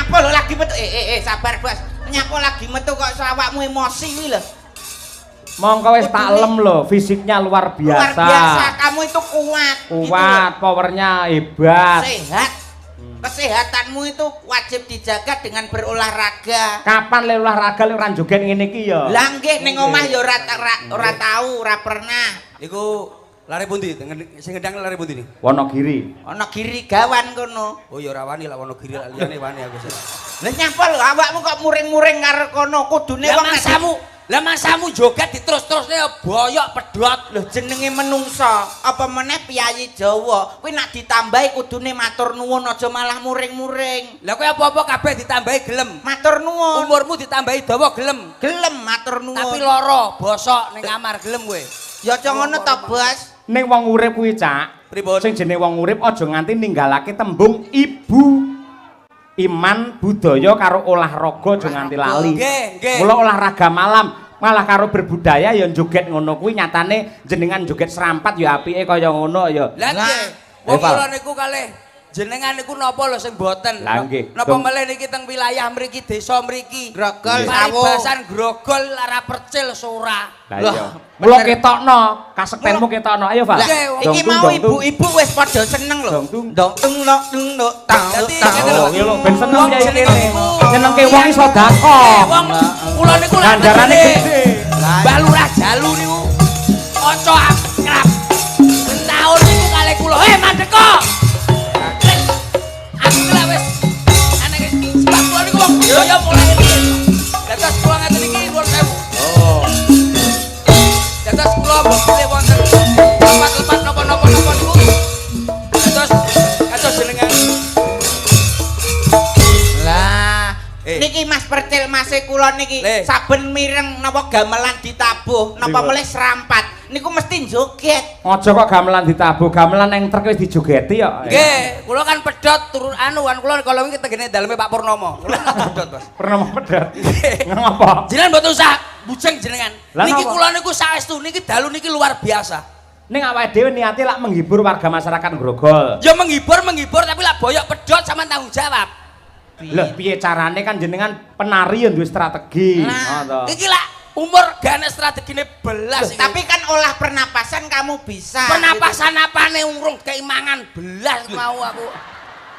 Nyapa lho lagi metu. Sabar, Bos. Nyapa lagi metu kok awakmu emosi kuwi lho. Mongko wis tak lem lho, fisiknya luar biasa. Luar biasa, kamu itu kuat. Kuat, gitu powernya hebat. Sehat. Kesehatanmu itu wajib dijaga dengan berolahraga. Kapan le olahraga le ora joget ngene iki ya? Lah nggih ning omah ya ora tau, ora pernah. Iku lare pundi? Sing ngedang lare pundi nih? Wonogiri. Wonogiri gawan kono. Oh ya ora wani lah Wonogiri liyane wani aku sih. Lah nyapa lho awakmu kok muring-muring karo kono kudune wong Lah mangsamu joget diterus-terusne boyok pedhot. Lho jenenge menungso, apa meneh piyayi Jawa. Kuwi nak ditambahi kudune matur nuwun aja malah muring-muring. Lah kowe apa-apa kabeh ditambahi gelem. Matur nuwun. Umurmu ditambahi dawa gelem. Gelem matur nuwun. Tapi lara, bosok ning kamar gelem kowe. Ya aja ngono to, Bos. Ning wong urip kuwi, Cak. Pripun? Sing jenenge wong urip aja nganti ninggalake tembung ibu. Iman budaya karo olahraga aja nganti lali. Nggih. Mula olahraga malam malah karo berbudaya ya joget ngono kuwi nyatane jenengan joget serampat ya apike kaya ngono ya. Lah nggih. Wong kula niku kalih jenengan niku napa lho sing boten. Napa melih niki teng wilayah mriki desa mriki. Grogol paribasan grogol lara percil sora. Lah iya. Mula ketokno, kasektenmu ketokno. Ayo, Pak. Iki mau ibu-ibu wis padha seneng lho. Dong tung nok tung nok tau tau. Yo lho ben seneng ya iki. Senengke wong iso dakok. Wong kula niku ganjarane gede. Mbah Lurah Jalu niku kanca akrab. Taun niku kalih kula. Mandeko. Aku lha wis ana sebab kula niku wong budaya mulai riyen. Dados kula ngaten iki nuwun sewu. Oh. Dados kula mboten wonten tempat-tempat napa-napa niku. Dados jenengan. Lah, niki Mas Percil Mase kula niki saben mireng napa gamelan ditabuh, napa melih serampat. Niku mesti joget. Aja kok gamelan ditabuh, gamelan yang trek wis dijogeti ya. Nggih, kula kan pedhot turun anu kan kula kalau iki tegene daleme Pak Purnomo. Kula pedhot, Bos. Purnomo pedhot. Ngapa? Jenengan mboten usah bujeng jenengan. Niki kula niku saestu niki dalu niki luar biasa. Ning awake dhewe niate lak menghibur warga masyarakat Grogol. Ya menghibur tapi lak boyok pedhot sampean tanggung jawab. Lho piye carane kan jenengan penari ya duwe strategi. Nah, iki lak umur gak ana strategine belas iki. Tapi kan olah pernapasan kamu bisa. Pernapasan apane urung keimangan belas mau aku.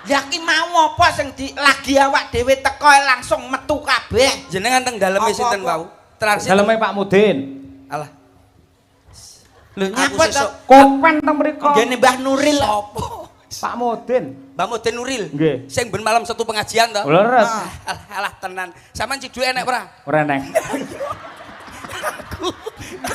Ya ki mau apa sing lagi awak dhewe teko langsung metu kabeh. Jenengan teng daleme sinten wau? Transit. Daleme Pak Mudin. Alah. Lho nyapa to? Kopen teng mriku. Nggene Mbah Nuril sapa? Pak Mudin. Mbah Mudin Nuril. Nggih. Sing ben malam satu pengajian to? Leres. Alah tenan. Sampeyan ciduke enek ora? Ora enek.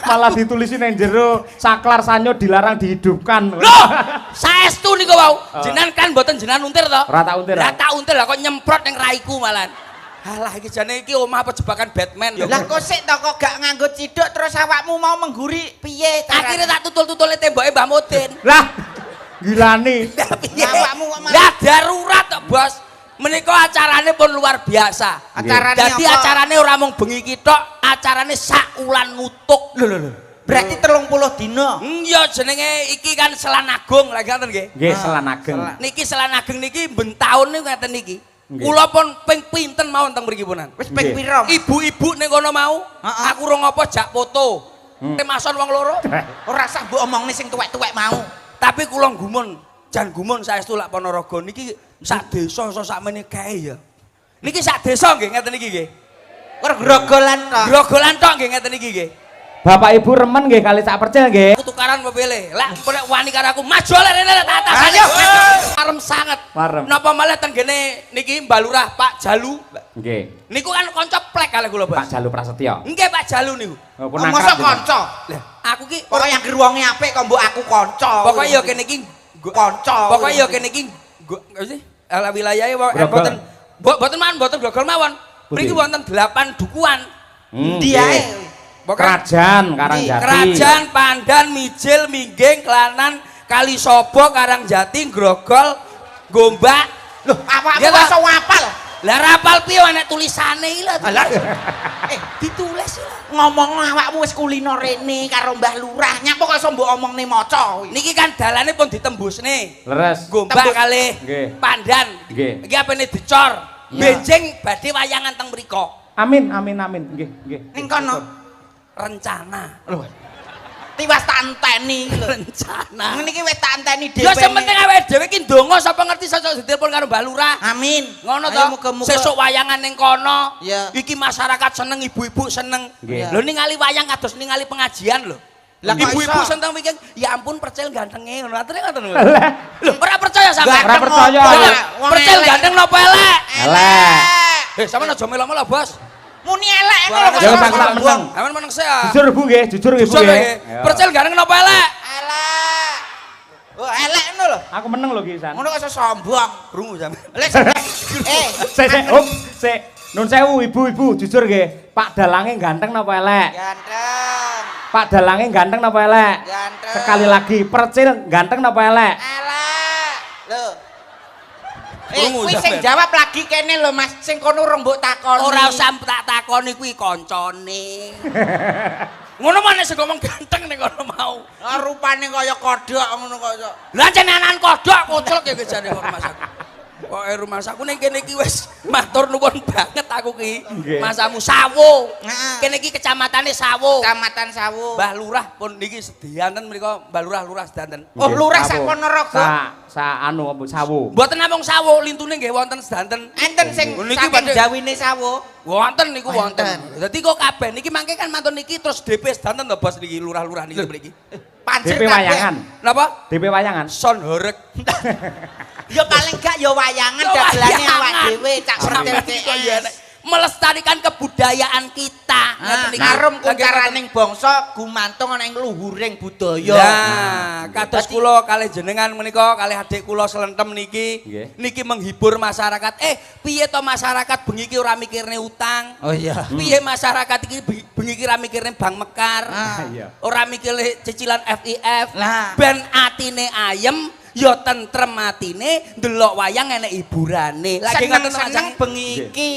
Malah ditulisin yang jero saklar sanyo dilarang dihidupkan. Loh, saestu niku wau. Jenengan kan mboten jenengan untir to? Ora tak untir. Ora tak untir lah kok nyemprot ning raiku malan. Alah iki jane iki omah apa jebakan Batman ya. Lah kok sik to kok gak nganggo ciduk terus awakmu mau mengguri piye? Akhire tak tutul-tutule temboke Mbah Mudin. Lah gilani. Lah piye? Awakmu kok Lah darurat kok, Bos. Menika acarane pun luar biasa. Acarane Dadi acarane ora mung bengi kitok, acarane sak ulan nutuk. Lho. Berarti 30 dina. Iya jenenge iki kan Selan Agung lagi ngoten nggih. Nggih, Selan Ageng. Niki Selan Ageng niki ben taun niku ngeten niki. Kula pun ping pinten mawon teng mriki punan. Wis ping pira? Ibu-ibu ning kono mau. Aku ora ngopo jak foto. Temason wong loro. Ora usah mbok omongne sing tuwek-tuwek mau. Tapi kula gumun, jan gumun saestu lak Ponorogo niki sak desa sakmene kae ya. Niki sak desa nggih ngeten iki nggih. Grogolan tok. Grogolan tok nggih ngeten iki nggih. Bapak Ibu remen nggih kali sak percil nggih. Aku tukaran pepele. Lah nek wani karo aku maju le rene tak atas. Ayo. Arem sanget. Marem. Napa malah tenggene niki Mbah Lurah Pak Jalu. Nggih. Niku kan kanca plek kalih kula, Bos. Pak Jalu Prasetyo. Nggih Pak Jalu niku. Masa kanca? Lah aku ki Pokoke yang wonge apik kok mbok aku kanca. pokoke ya kene iki kanca. Pokoke ya kene iki sih ala wilayahe boten boten Grogol mawon. Mriki wonten 8 dukuhan. Ndi ae? Kerajaan Karangjati. Kerajaan Pandan, Mijil, Mingging, Klanan, Kalisobo, Karangjati, Grogol, Gombak. Loh, apa iso ngapal? Lah rapal piye nek tulisane iki lho. Ditulis lho. Ngomong awakmu wis kulino rene karo Mbah Lurah. Nyapa kok iso mbok omongne maca? Niki kan dalane pun ditembusne. Leres. Gombak kalih Nggih. Pandan. Nggih. Iki apane dicor. benjing badhe wayangan teng mriko. Amin, amin, amin. Nggih, nggih. Ning kono Rencana. Lho, tiwas tak enteni lho. Rencana. Ngene iki wis tak enteni dhewe. Ya sementing awake dhewe iki ndonga sapa ngerti sesuk ditelepon karo Mbak Lurah. Amin. Ngono Ayo, to. muga-muga. Sesuk wayangan ning kono. Iya. Iki masyarakat seneng, ibu-ibu seneng. Nggih. Lho ningali wayang kados ningali pengajian lho. Lah kok Ibu-ibu iso? seneng mikir, ya ampun percil gantenge ngono. Atene ngoten lho. Lah, Lho, ora percaya sampe. Ora percaya. Wong Percil elek. ganteng napa elek? elek. Sampeyan aja melo-melo, Bos. Muni elek ngono Suarane Ya Jangan sak salah meneng. Aman meneng sih ya. Jujur Bu nggih, jujur nggih Bu Jujur nggih. nggih. Percil ganteng napa elek? Elek. Oh, elek ngono lho. Aku meneng lho Ki San. Ngono kok iso sombong. Krungu sampean. Lek Sik, sik. Nun sewu ibu-ibu, jujur nggih. Pak dalange ganteng napa elek? ganteng. Pak dalange ganteng napa elek? Ganteng. Sekali lagi, percil ganteng napa elek? Elek. Lho. Krungu Kuwi sing sampean. jawab lagi kene lho Mas, sing kono urung mbok takoni. Ora usah tak takoni kuwi kancane. Ngono maneh sing ngomong ganteng ning kono mau. Ah, rupane kaya kodhok ngono kok. Lah jenengan kodhok kucluk ya jane kok rumah sakit. Kok rumah sakit ning kene iki wis matur nuwun banget aku ki. Nggih. Masamu Sawo. Heeh. Kene iki kecamatane Sawo. Kecamatan Sawu. Mbah Lurah pun niki sedianten mriku Mbah Lurah sedanten. Oh, Nggih, lurah sawo. sak Ponorogo. Anu apa sawu. Mboten namung Sawo, lintune nggih wonten sedanten. Enten sing Niki saking badhe- jawine Sawu. Wonten niku Wonten. wonten. Dadi kok kabeh niki mangke kan mantun niki terus DP sedanten to Bos niki lurah-lurah niki mriki. Pancen DP kabeh. wayangan. Napa? DP wayangan. Son horeg. Ya paling gak ya wayangan Ya dagelane awak wayangan. dhewe cak Sampeyan pertil iki kok ya, Nek. Melestarikan kebudayaan kita. Ngoten niki. Ngarum Lagi kuncaraning bangsa gumantung ana ing luhuring budaya. Nah, kados kula kalih jenengan menika kalih adik kula Slentem niki Nggih. niki menghibur masyarakat. Piye to masyarakat bengi iki ora mikirne utang? Oh iya. Piye masyarakat iki bengi iki ora mikirne bank mekar? Ah, iya. Ora mikirne cicilan FIF. Lah. Ben atine ayem ya tentrem atine ndelok wayang enek hiburane. Lagi ngoten Seneng-seneng Mas. bengi iki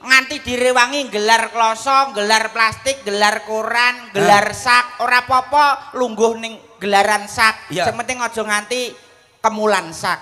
nganti direwangi gelar kloso, gelar plastik, gelar koran, gelar sak, ora apa-apa lungguh ning gelaran sak. Iya. Sing penting aja nganti kemulan sak.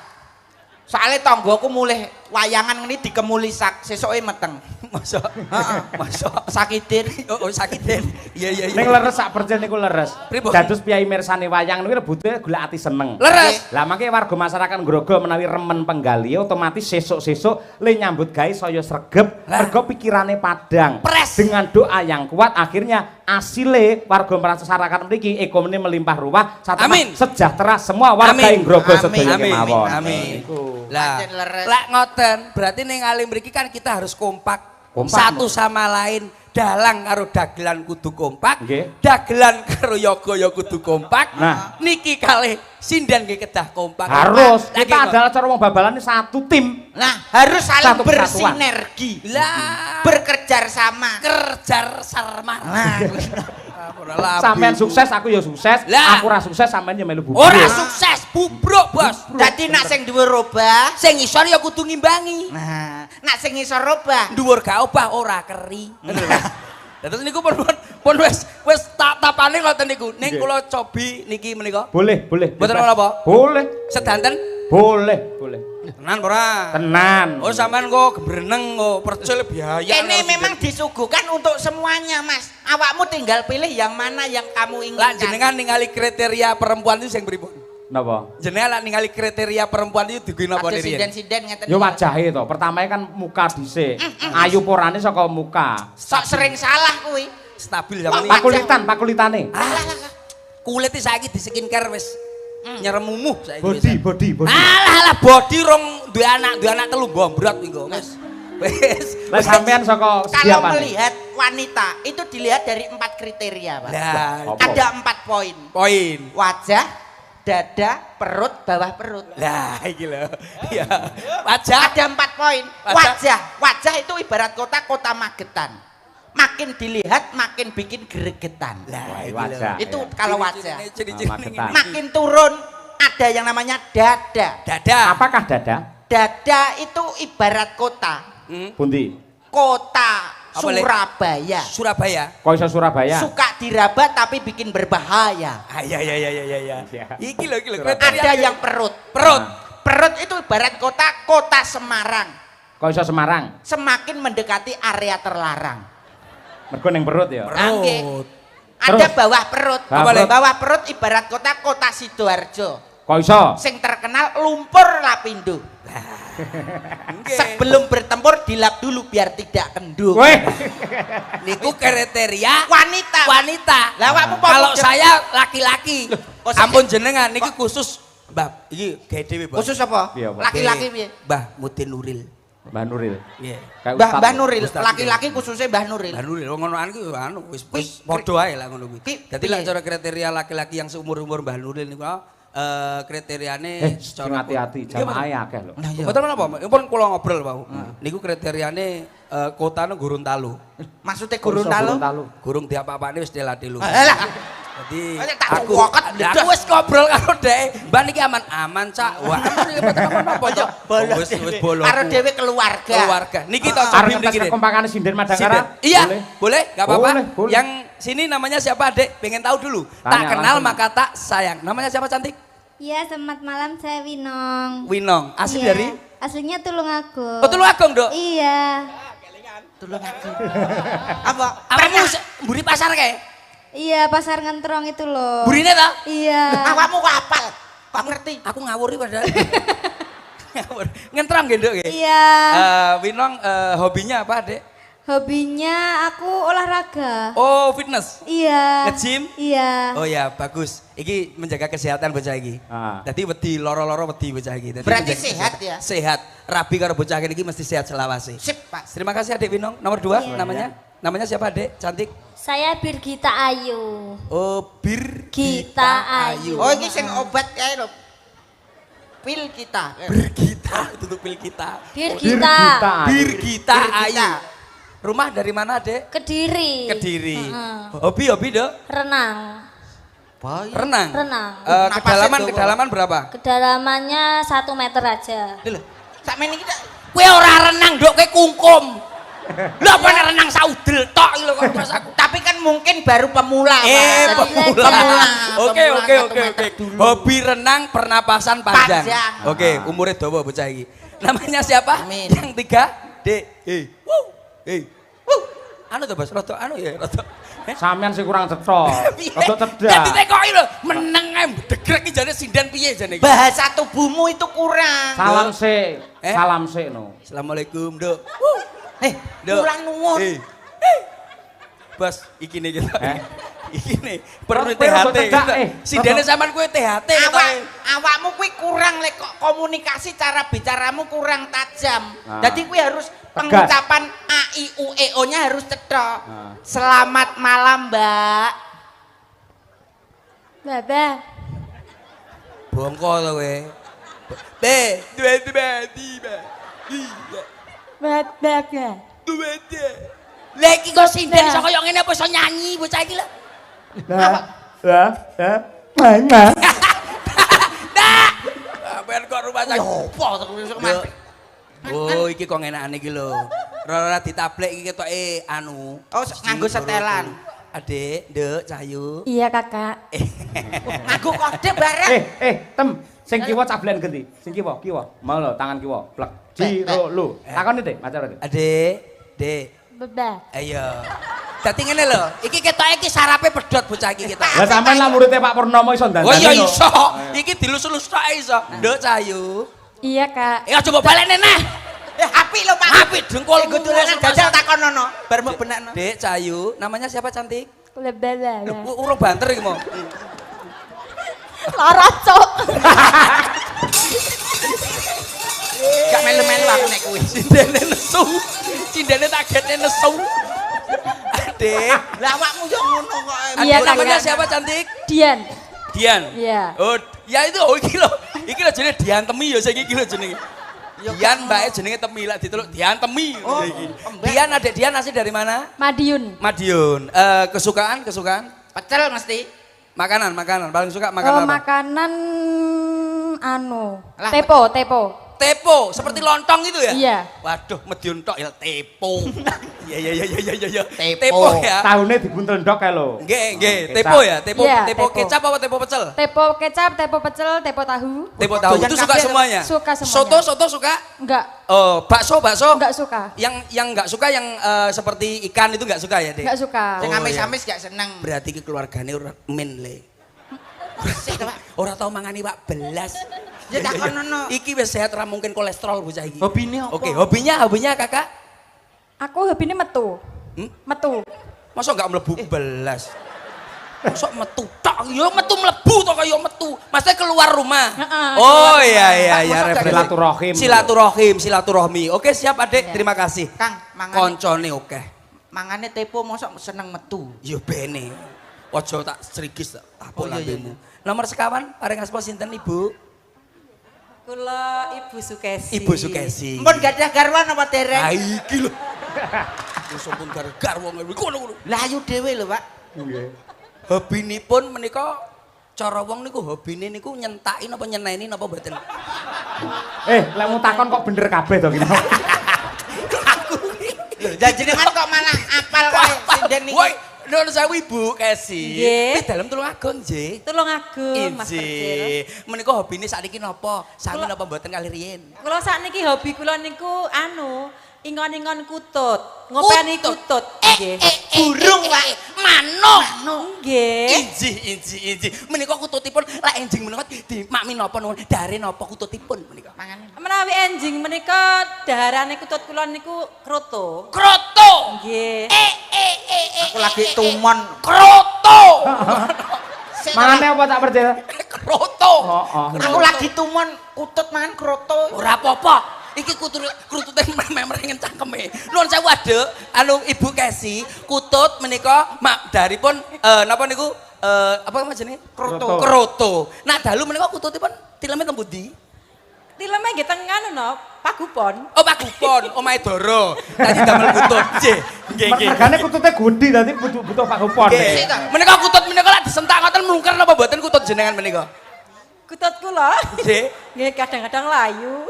Soale tanggoku mulih wayangan ngene dikemuli sak, sesuke meteng. Masa? Heeh. Masa? Sakidin. Oh, sakiten. Iya iya Ning iya. leres sak percil niku leres. Pripun? Dados piyai mirsani wayang niku rebute golek ati seneng. Leres. Lah mangke warga masyarakat Grogol menawi remen penggali otomatis sesuk-sesuk le nyambut gawe saya sregep Lah. mergo pikirane padang. Pres. Dengan doa yang kuat akhirnya asile warga masyarakat mriki ekonomi melimpah ruah sarta Amin. sejahtera semua warga Amin. ing Grogol Amin. sedaya Amin. kemawon. Amin. Niku. Lah, Pancen leres. lek ngoten, berarti ning alim mriki kan kita harus kompak. Kompak, Satu Mbak. sama lain. Dalang karo dagelan kudu kompak. Nggih. Dagelan karo yoga ya kudu kompak. Nah. Niki kalih sinden nggih kedah kompak. Harus Lagi kita kok. adalah cara wong babalan ini satu tim. Nah, harus saling Satu kesatuan. bersinergi. Lah, Bekerja sama. kerjar sarmar. Nah, Sampean sukses aku ya sukses. Lah. Aku ora sukses sampean ya melu bubruk. Ora sukses, bubruk, Bos. dadi nak sing dhuwur robah. Sing isor ya kudu ngimbangi. Nah, nak sing iso robah. Dhuwur gak obah ora keri. Terus niku pun wis tapane ngoten niku. Ning Nggih. kula cobi niki menika. Boleh, boleh. Mboten bebas. apa? Boleh. Sedanten Boleh, boleh. tenan ora? Tenan. Oh sampean kok gebreneng kok percil biaya. Ini karo memang sinden. disuguhkan untuk semuanya, Mas. Awakmu tinggal pilih yang mana yang kamu Lah inginkan. jenengan ningali kriteria perempuan itu sing pripun? Napa? Jenengan lah ningali kriteria perempuan itu digawe napa Ada riyen? sinden-sinden ngeten. Yo wajahe to. Pertama kan muka dhisik. Ayu porane saka muka. Sok sering salah kuwi. Stabil zaman ini. Pakulitan, pakulitane. Kulit iki saiki di skincare wis nyerem mumuh saiki. Body. Alah body rong duwe anak telu bombrot kuwi kok. Wis. Lah sampean saka segi Kalau apa? melihat wanita itu dilihat dari 4 kriteria, Pak. Lah, Apa? Ada 4 poin. poin. Wajah, dada, perut, bawah perut. Lah iki lho. Ya. Wajah Ada 4 poin. Wajah. Wajah itu ibarat kota Magetan. Makin dilihat makin bikin gregetan. Lah iki Wajah. lho. Itu kalau wajah. Ciri-ciri Magetan. Makin turun ada yang namanya dada. dada. Apakah dada? Dada itu ibarat kota. Pundi? Kota Apa, Le? Surabaya. Surabaya. Kok iso Surabaya? Suka diraba tapi bikin berbahaya. Ah iya. Ya. Iki lho Ada yang perut. perut. Perut itu ibarat kota Semarang. Kok iso Semarang? Semakin mendekati area terlarang. Mergo ning perut ya. Perut. Terus? Ada bawah perut. Bawah perut ibarat kota Sidoarjo. Kok iso? Sing terkenal lumpur lapindo. Sebelum bertempur dilap dulu biar tidak kendung. Weh. Niku kriteria wanita. Lah awakmu kalau saya laki-laki. Ampun jenengan niki khusus Mbah, iki gawe dhewe, Mbah. Khusus apa? Laki-laki piye? Mbah Mudin Nuril. Mbah Nuril. Nggih. Mbah Nuril, laki-laki khususnya Mbah Nuril. Mbah Nuril wong ngonoan ku anu wis padha ae lah ngono kuwi. Dadi lek cara kriteria laki-laki yang seumur-umur Mbah Nuril niku kriteriane secara hati-hati jamaah akeh lho. Betul menapa? Pun kula ngobrol wau. Niku kriteriane kotane Gorontalo. Maksudnya Gorontalo? Gurung diapa-apane wis telatelu. Jadi aku wis ngobrol karo dhek. Mbak niki aman-aman, Cak. Wah, aman apa, Cak? Wis bolos. Karo dhewe keluarga. Niki tok jabim niki. Arep kompakane sinden Madangkara. Iya, boleh, enggak apa-apa. Boleh. Yang sini namanya siapa, Dek? Pengen tahu dulu. Tak kenal maka tak sayang. Namanya siapa, cantik? Iya, selamat malam, saya Winong. Winong, asli Iya. dari? Aslinya Tulungagung. Oh, Tulungagung, Dok? Iya. Tulungagung. Apa? Kamu mburi pasar kae? Iya, pasar ngentrong itu loh. Burine ta? Iya. Awakmu kok apal? Kok ngerti? Aku ngawuri padahal. Ngawur. Ngentrong nggih, Nduk nggih? Iya. Winong hobinya apa, Dek? Hobinya aku olahraga. Oh, fitness. Iya. Nge-gym? Iya. Oh ya, bagus. Iki menjaga kesehatan bocah iki. Dadi wedi loro-loro wedi bocah iki. Berarti sehat ya? Sehat. Rabi karo bocah iki mesti sehat selawase. Sip, Pak. Terima kasih Adik Winong. Nomor 2 namanya? Namanya siapa, Adik? Cantik. Saya Birgita Ayu. Oh, Gita Ayu. Oh, ini sing obat kae lho. Pil kita. Birgita, itu tuh pil kita. Birgita Ayu. Rumah dari mana, Dek? Kediri. Kediri. Hobi, Dok? Renang. Renang. Kedalaman berapa? Kedalamannya 1 meter aja. Lho, sakmene iki Kowe ora renang, Dok, kowe kungkum. Lha apa nek renang saudel tok lho kok terus aku. tapi kan mungkin baru pemula, Pak. Pemula. Oke. Hobi renang pernapasan panjang. Oke, umure dawa bocah iki. Namanya siapa? Amin. Yang 3, D. Anu to, Bos, rada anu ya, rada. Sampean sing kurang cetha. Rada cedak. Dadi tekoki lho, meneng ae degrek iki jane sinden piye jane iki. Bahasa tubuhmu itu kurang. Salam sik. Salam sik no. Assalamualaikum, Dok. Dok. Kurang nuwun. Bos, iki nih kita. Iki nih, perlu Kowe rada THT. cedak, Sindene sampean kowe THT Awakmu kuwi kurang lek komunikasi, cara bicaramu kurang tajam. Jadi kuwi harus pengucapan A I U E O-nya harus cetha. Selamat malam, Mbak. Baba. Bongko to kowe. Tiba-tiba. Baba. Lah iki kok sinden iso koyo ngene apa iso nyanyi bocah iki lho. Nah. Sampeyan kok rumah sakit. Opo terus kok Oh, iki kok enakan iki lho. Rora ditablek iki ketoke anu. Oh, nganggo setelan. Adik, Nduk, Cahyu. Iya, Kakak. Nganggo kode bareng. Tem, sing kiwa cablen ganti. Sing kiwa. Mau lho tangan kiwa. Plek. Jiro lu. Takoni, Dik, macar, Dik. Adik, Dik. Baba. Ayo. Dadi ngene lho, iki ketoke iki sarape pedhot bocah iki ketok. Lah sampean lah muridé Pak Purnomo iso dandani. Oh iya iso. Iki dilus-lus tok iso. Nduk, Cahyu. Iya, Kak. Ya coba balekne neh. Apik lho, Pak. Apik dengkul Dolanan jajal takonono. Bar mbok benakno. Dek, Cahyu, namanya siapa cantik? Baba. Urung banter iki mau. Lara, Cuk. Gak melu-melu aku nek kuwi. Cindene nesu. Cindene taketne nesu. Adik. Lah awakmu yo ngono kok. Iya, Adik, namanya siapa cantik? Dian. Dian. Iya. Oh, ya itu iki lho. Iki lho jenenge Dian Temi ya saiki iki lho jenenge. Dian mbake jenenge Temi lak diteluk Dian Temi. Oh, Dian, Adik Dian asli dari mana? Madiun. Madiun. Kesukaan? Pecel mesti. Makanan paling suka makanan apa? Makanan anu. Lah, Tepo. Tepo, seperti lontong itu ya? Iya. Waduh, Madiun tok ya tepo. Iya. Tepo. Ya. Tahunnya dibuntel ndok kae lho. Nggih, Kecap. tepo ya, tepo Iya, tepo tepo. kecap apa tepo pecel? Tepo kecap, tepo pecel, tepo tahu. Tepo tahu Doyan itu suka kabeh. semuanya. Suka semuanya. Soto suka? Enggak, Oh, bakso. enggak suka. Yang enggak suka yang seperti ikan itu enggak suka ya, Dek? Enggak suka. Sing Oh, amis-amis gak seneng. Berarti ki keluargane ora men le. Sik, Pak. Ora tau mangani Pak belas. Ya takonono. Iki wis sehat ora mungkin kolesterol bocah iki. Hobine apa? Oke, hobinya Kakak? Aku hobinya metu. Metu. Masa enggak mlebu belas? Masa metu tok, ya metu mlebu to kaya metu. Maksudnya keluar rumah. Heeh, Oh iya Masa referensi. Silaturahim. Silaturahmi. Oke, siap Adik, terima kasih. Kang, mangane Koncone oke. mangane tepo mosok seneng metu. Ya bene. Ojo tak serigis tak Oh, tapuk iya, lambemu. Nomor sekawan paring asma sinten Ibu? Kula Ibu Sukesi. Ibu Sukesi. Mpun gadah garwan apa dereng? Ah iki lho. Wis sampun gar-gar wong ngono. Lah ayu dhewe lho, Pak. Hobinipun menika cara wong niku hobine niku nyentaki napa nyeneni napa mboten? Lek mau takon kok bener kabeh to ki. Lho, jenengan kok malah apal kae sinden iki. Woi, nuwun sewu Ibu Kesi. Nggih. Di dalem Tulung Agung nggih. Tulung Agung Mas Percil. Injih. Menika hobine sakniki napa? Sami napa mboten kali riyin? Kula sakniki hobi kula niku ingon-ingon kutut, ngopeni kutut. Nggih. Burung, Pak. Manuk. Nggih. Injih. Menika kututipun lek enjing menika dimakmi napa nuwun? Dare napa kututipun menika? Mangane. Menawi enjing menika daharane kutut kula niku kroto. Kroto. Nggih. Aku lagi tumon. Kroto. Sik, Mangane apa tak percaya? Kroto. Oh. Aku lagi tumon kutut mangan kroto. Ora apa-apa. Iki krutute memerengen cangkeme. Nuwun sewu Aduk, Ibu Kesi, kutut menika mak daripun napa niku apa jenenge? Kroto. Kroto. Nak dalu menika kututipun tileme teng pundi? Tileme nggih teng anu no, Pagupon. Oh, Pagupon, omahe Doro. Dadi damel kutut. Nggih. Mergane kutute gudi dadi butuh Pak Gupon. Nggih. Menika kutut menika lek disentak ngoten mlungker napa mboten kutut jenengan menika? Kutut kula. Nggih. Nggih kadang-kadang layu.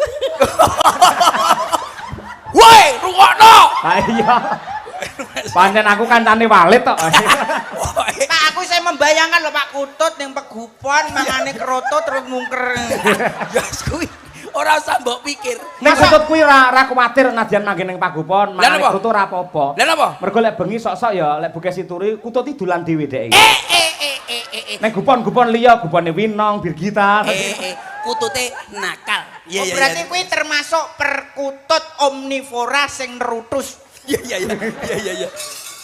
Woi, rungokno. Ha iya. Pancen aku kancane Walid tok. Pak, aku saya membayangkan lho Pak kutut ning pegupon mangane kroto terus mungker. Ya kuwi ora usah mbok pikir. Nek kutut kuwi ra kuwatir nadyan manggen ning Pagupon, Lah mangane napa? kutut ora apa-apa. Lah napa? Mergo lek bengi sok-sok ya lek Bukesi turi kutut iki dolan dhewe dhek. Eh. Nek gupon liya, gupone Winong, Birgita. Kutute nakal. Oh, berarti kuwi termasuk perkutut omnivora sing nerutus. Iya.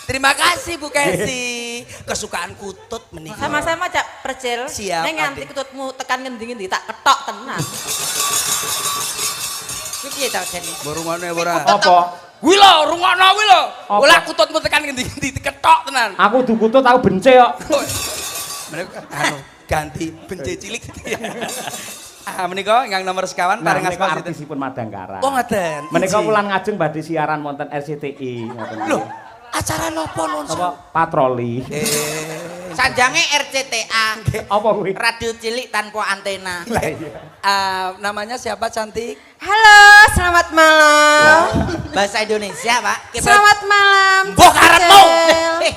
Terima kasih Bu Kesi. Kesukaan kutut menika. Sama-sama Cak Percil. Siap, Nek nganti Adik. kututmu tekan ngendi-ngendi tak ketok tenan. Kuwi piye ta jane? Borongane ora. Apa? Kuwi lho, rungokno kuwi lho. Apa? Olah kututmu tekan ngendi-ngendi diketok tenan. Aku du kutut aku bence kok. Menika ganti bence cilik. Menika ingkang nomor sekawan Nah, paring menika asma sinten? artisipun Madangkara. Oh, ngoten. Menika Iji. wulan ngajeng badhe siaran wonten RCTI ngoten. Lho, acara napa nuwun Apa patroli. Sanjange RCTA. Apa kuwi? Radio cilik tanpa antena. Lah iya. Namanya siapa cantik? Halo, selamat malam. Bahasa Indonesia, Pak. Selamat malam. Mbok karepmu.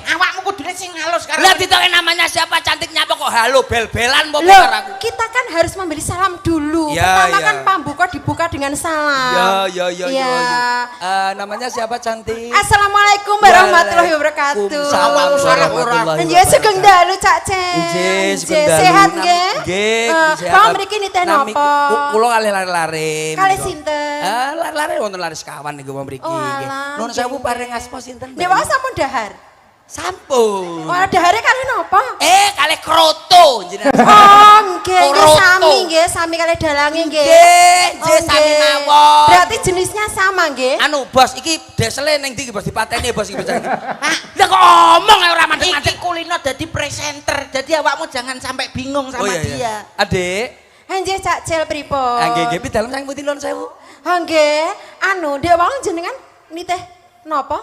Awakmu kudune sing halus karo. Lah ditoke namanya siapa cantiknya apa kok halo bel-belan apa Loh, karo aku? kita kan harus memberi salam dulu. Ya, Pertama ya. kan pambuka dibuka dengan salam. Ya. Namanya siapa cantik? Assalamualaikum warahmatullahi wabarakatuh. Waalaikumsalam warahmatullahi Nggih sugeng dalu Cak Cek. Nggih, sugeng dalu. Sehat nggih? Nggih, sehat. Bang mriki nitih Nami- napa? Kula kalih lare-lare. Kalih menika. sinten? Lare-lare wonten lare sekawan niku mriki Oh, nggih. alah, Nuwun nggih, sewu nggih. paring asma sinten? Dewa sampun dahar. Sampun. Oh, dahare kalih napa? Kalih kroto jenengan. Oh, nggih, nggih Kroto. sami kalih dalange nggih. Nggih, sami mawon. Berarti jenisnya sama nggih? Anu bos iki desele ning ndi iki bos dipateni bos iki bos. Lah kok omong ae ora mandek-mandek. Iki kulino dadi presenter. Jadi awakmu jangan sampai bingung sama dia. Adik. Nggih Cak Cel pripun? Nggih pi dalem sang putih nuwun sewu. Nggih, anu Dek wong jenengan nitih napa?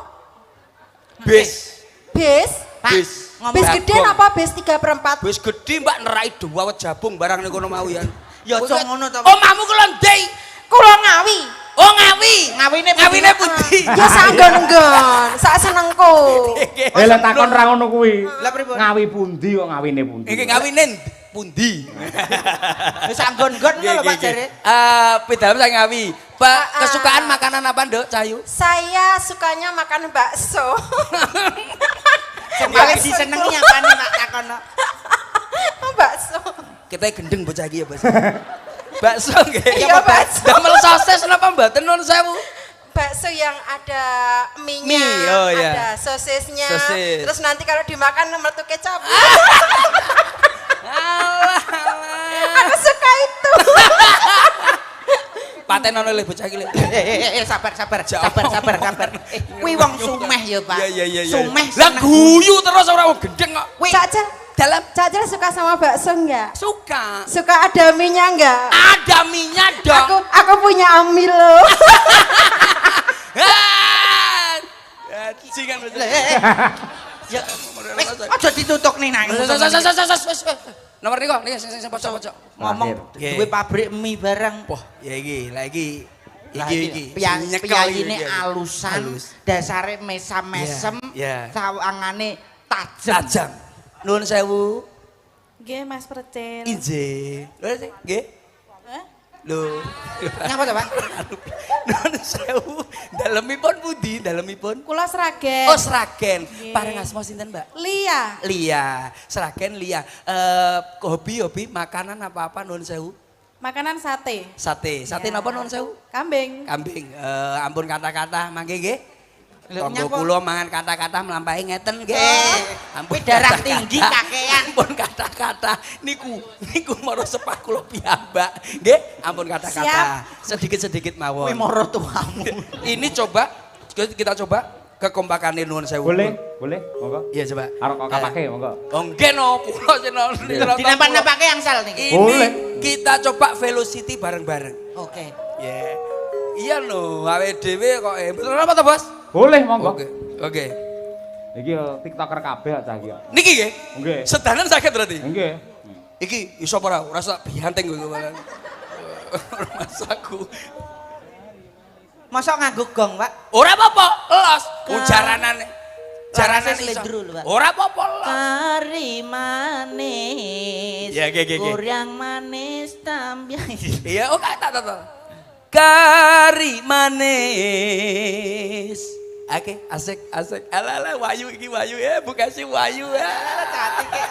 Bis. Bis? Pak, Bis. ngomong Bis gede napa bis 3/4? Bis gede Mbak nerai dawet jabung barang ning kono mau ya. ya aja ngono to. Omahmu ku lho ndek. Kula Ngawi. Oh ngawi. Ngawine pundi? Ya sanggon-nggon, sak senengku. Lek takon ra ngono kuwi. Lah pripun? Ngawi pundi kok ngawine pundi? Iki ngawine pundi? Wis anggon-nggon ngono lho Pak jare. Pidalam saya ngawi. Pak, kesukaan makanan apa, Nduk Cahayu? Saya sukanya makan bakso. Sing paling disenengi apane Pak takono? Bakso. Kita gendeng bocah iki ya, Bos. Bakso nggih. Iya, bakso. Damel sosis napa mboten nuwun sewu? Bakso yang ada mie-nya, Mie, oh iya. ada sosisnya. Sosis. Terus nanti kalau dimakan metu kecap. Alah. Aku suka itu. Paten ono le bocah iki le. Sabar. Kuwi wong sumeh ya, Pak. Iya. Sumeh. Lah guyu terus ora wong gendeng kok. Cacel, Dalam suka sama bakso enggak? suka. Suka ada mie-nya enggak? Ada minyak dong. Aku punya amil loh. Jingan bocah. Ya, wis aja ditutuk nih nang. Nomor niku, niki sing pojok-pojok. Ngomong Nggih. duwe pabrik mie bareng. Wah, ya iki, lah iki. Lah Iki. piyayine alusan, dasare mesam-mesem, Iya. sawangane tajem. Tajam. Nuwun sewu. Nggih, Mas Percil. Inje. Lho sih, nggih. Lho. Nyapa to, Pak? Nuwun sewu. Dalemipun pundi? Dalemipun? Kula Sragen. Oh, Sragen. Paring asma sinten, Mbak? Lia. Lia. Sragen Lia. Hobi makanan apa-apa nuwun sewu? Makanan sate. Sate. Sate napa nuwun sewu? Kambing. Kambing. Ampun kata-kata mangke nggih. Lho, Tonggo nyapa? kula mangan kata-kata melampahi ngeten nggih. Kuwi darah tinggi kakean. Ampun kata-kata niku maro sepah kula piyambak. Nggih, ampun kata-kata. Sedikit-sedikit mawon. Kuwi moro tuamu. Ini coba kita coba kekompakane nuwun sewu. Boleh, monggo. Iya coba. Arep kok kapake monggo. Oh nggih no, kula jeneng. Dinampak-nampake yang sel niki. Ini Boleh. kita coba velocity bareng-bareng. Oke. Ya. Iya no, awake dhewe kok betul apa to, Bos? Boleh monggo. Oke. Iki yo TikToker kabeh cah iki. Niki nggih. Nggih. Sedanan sakit berarti. Nggih. Iki iso apa ora? Rasa bianteng kowe kemarin. Masaku. Mosok nganggo gong, Pak? Ora apa-apa, los. Jaranane. Larasnya iso. slendro lho, Pak. Ora apa-apa, los. Kari manis. Ya, ge. Kuryang manis tambyang. Iya, oh tak. Kari manis. Oke, asik. Ala wayu iki wayu ya, bukan si wayu ya. Cantik kek.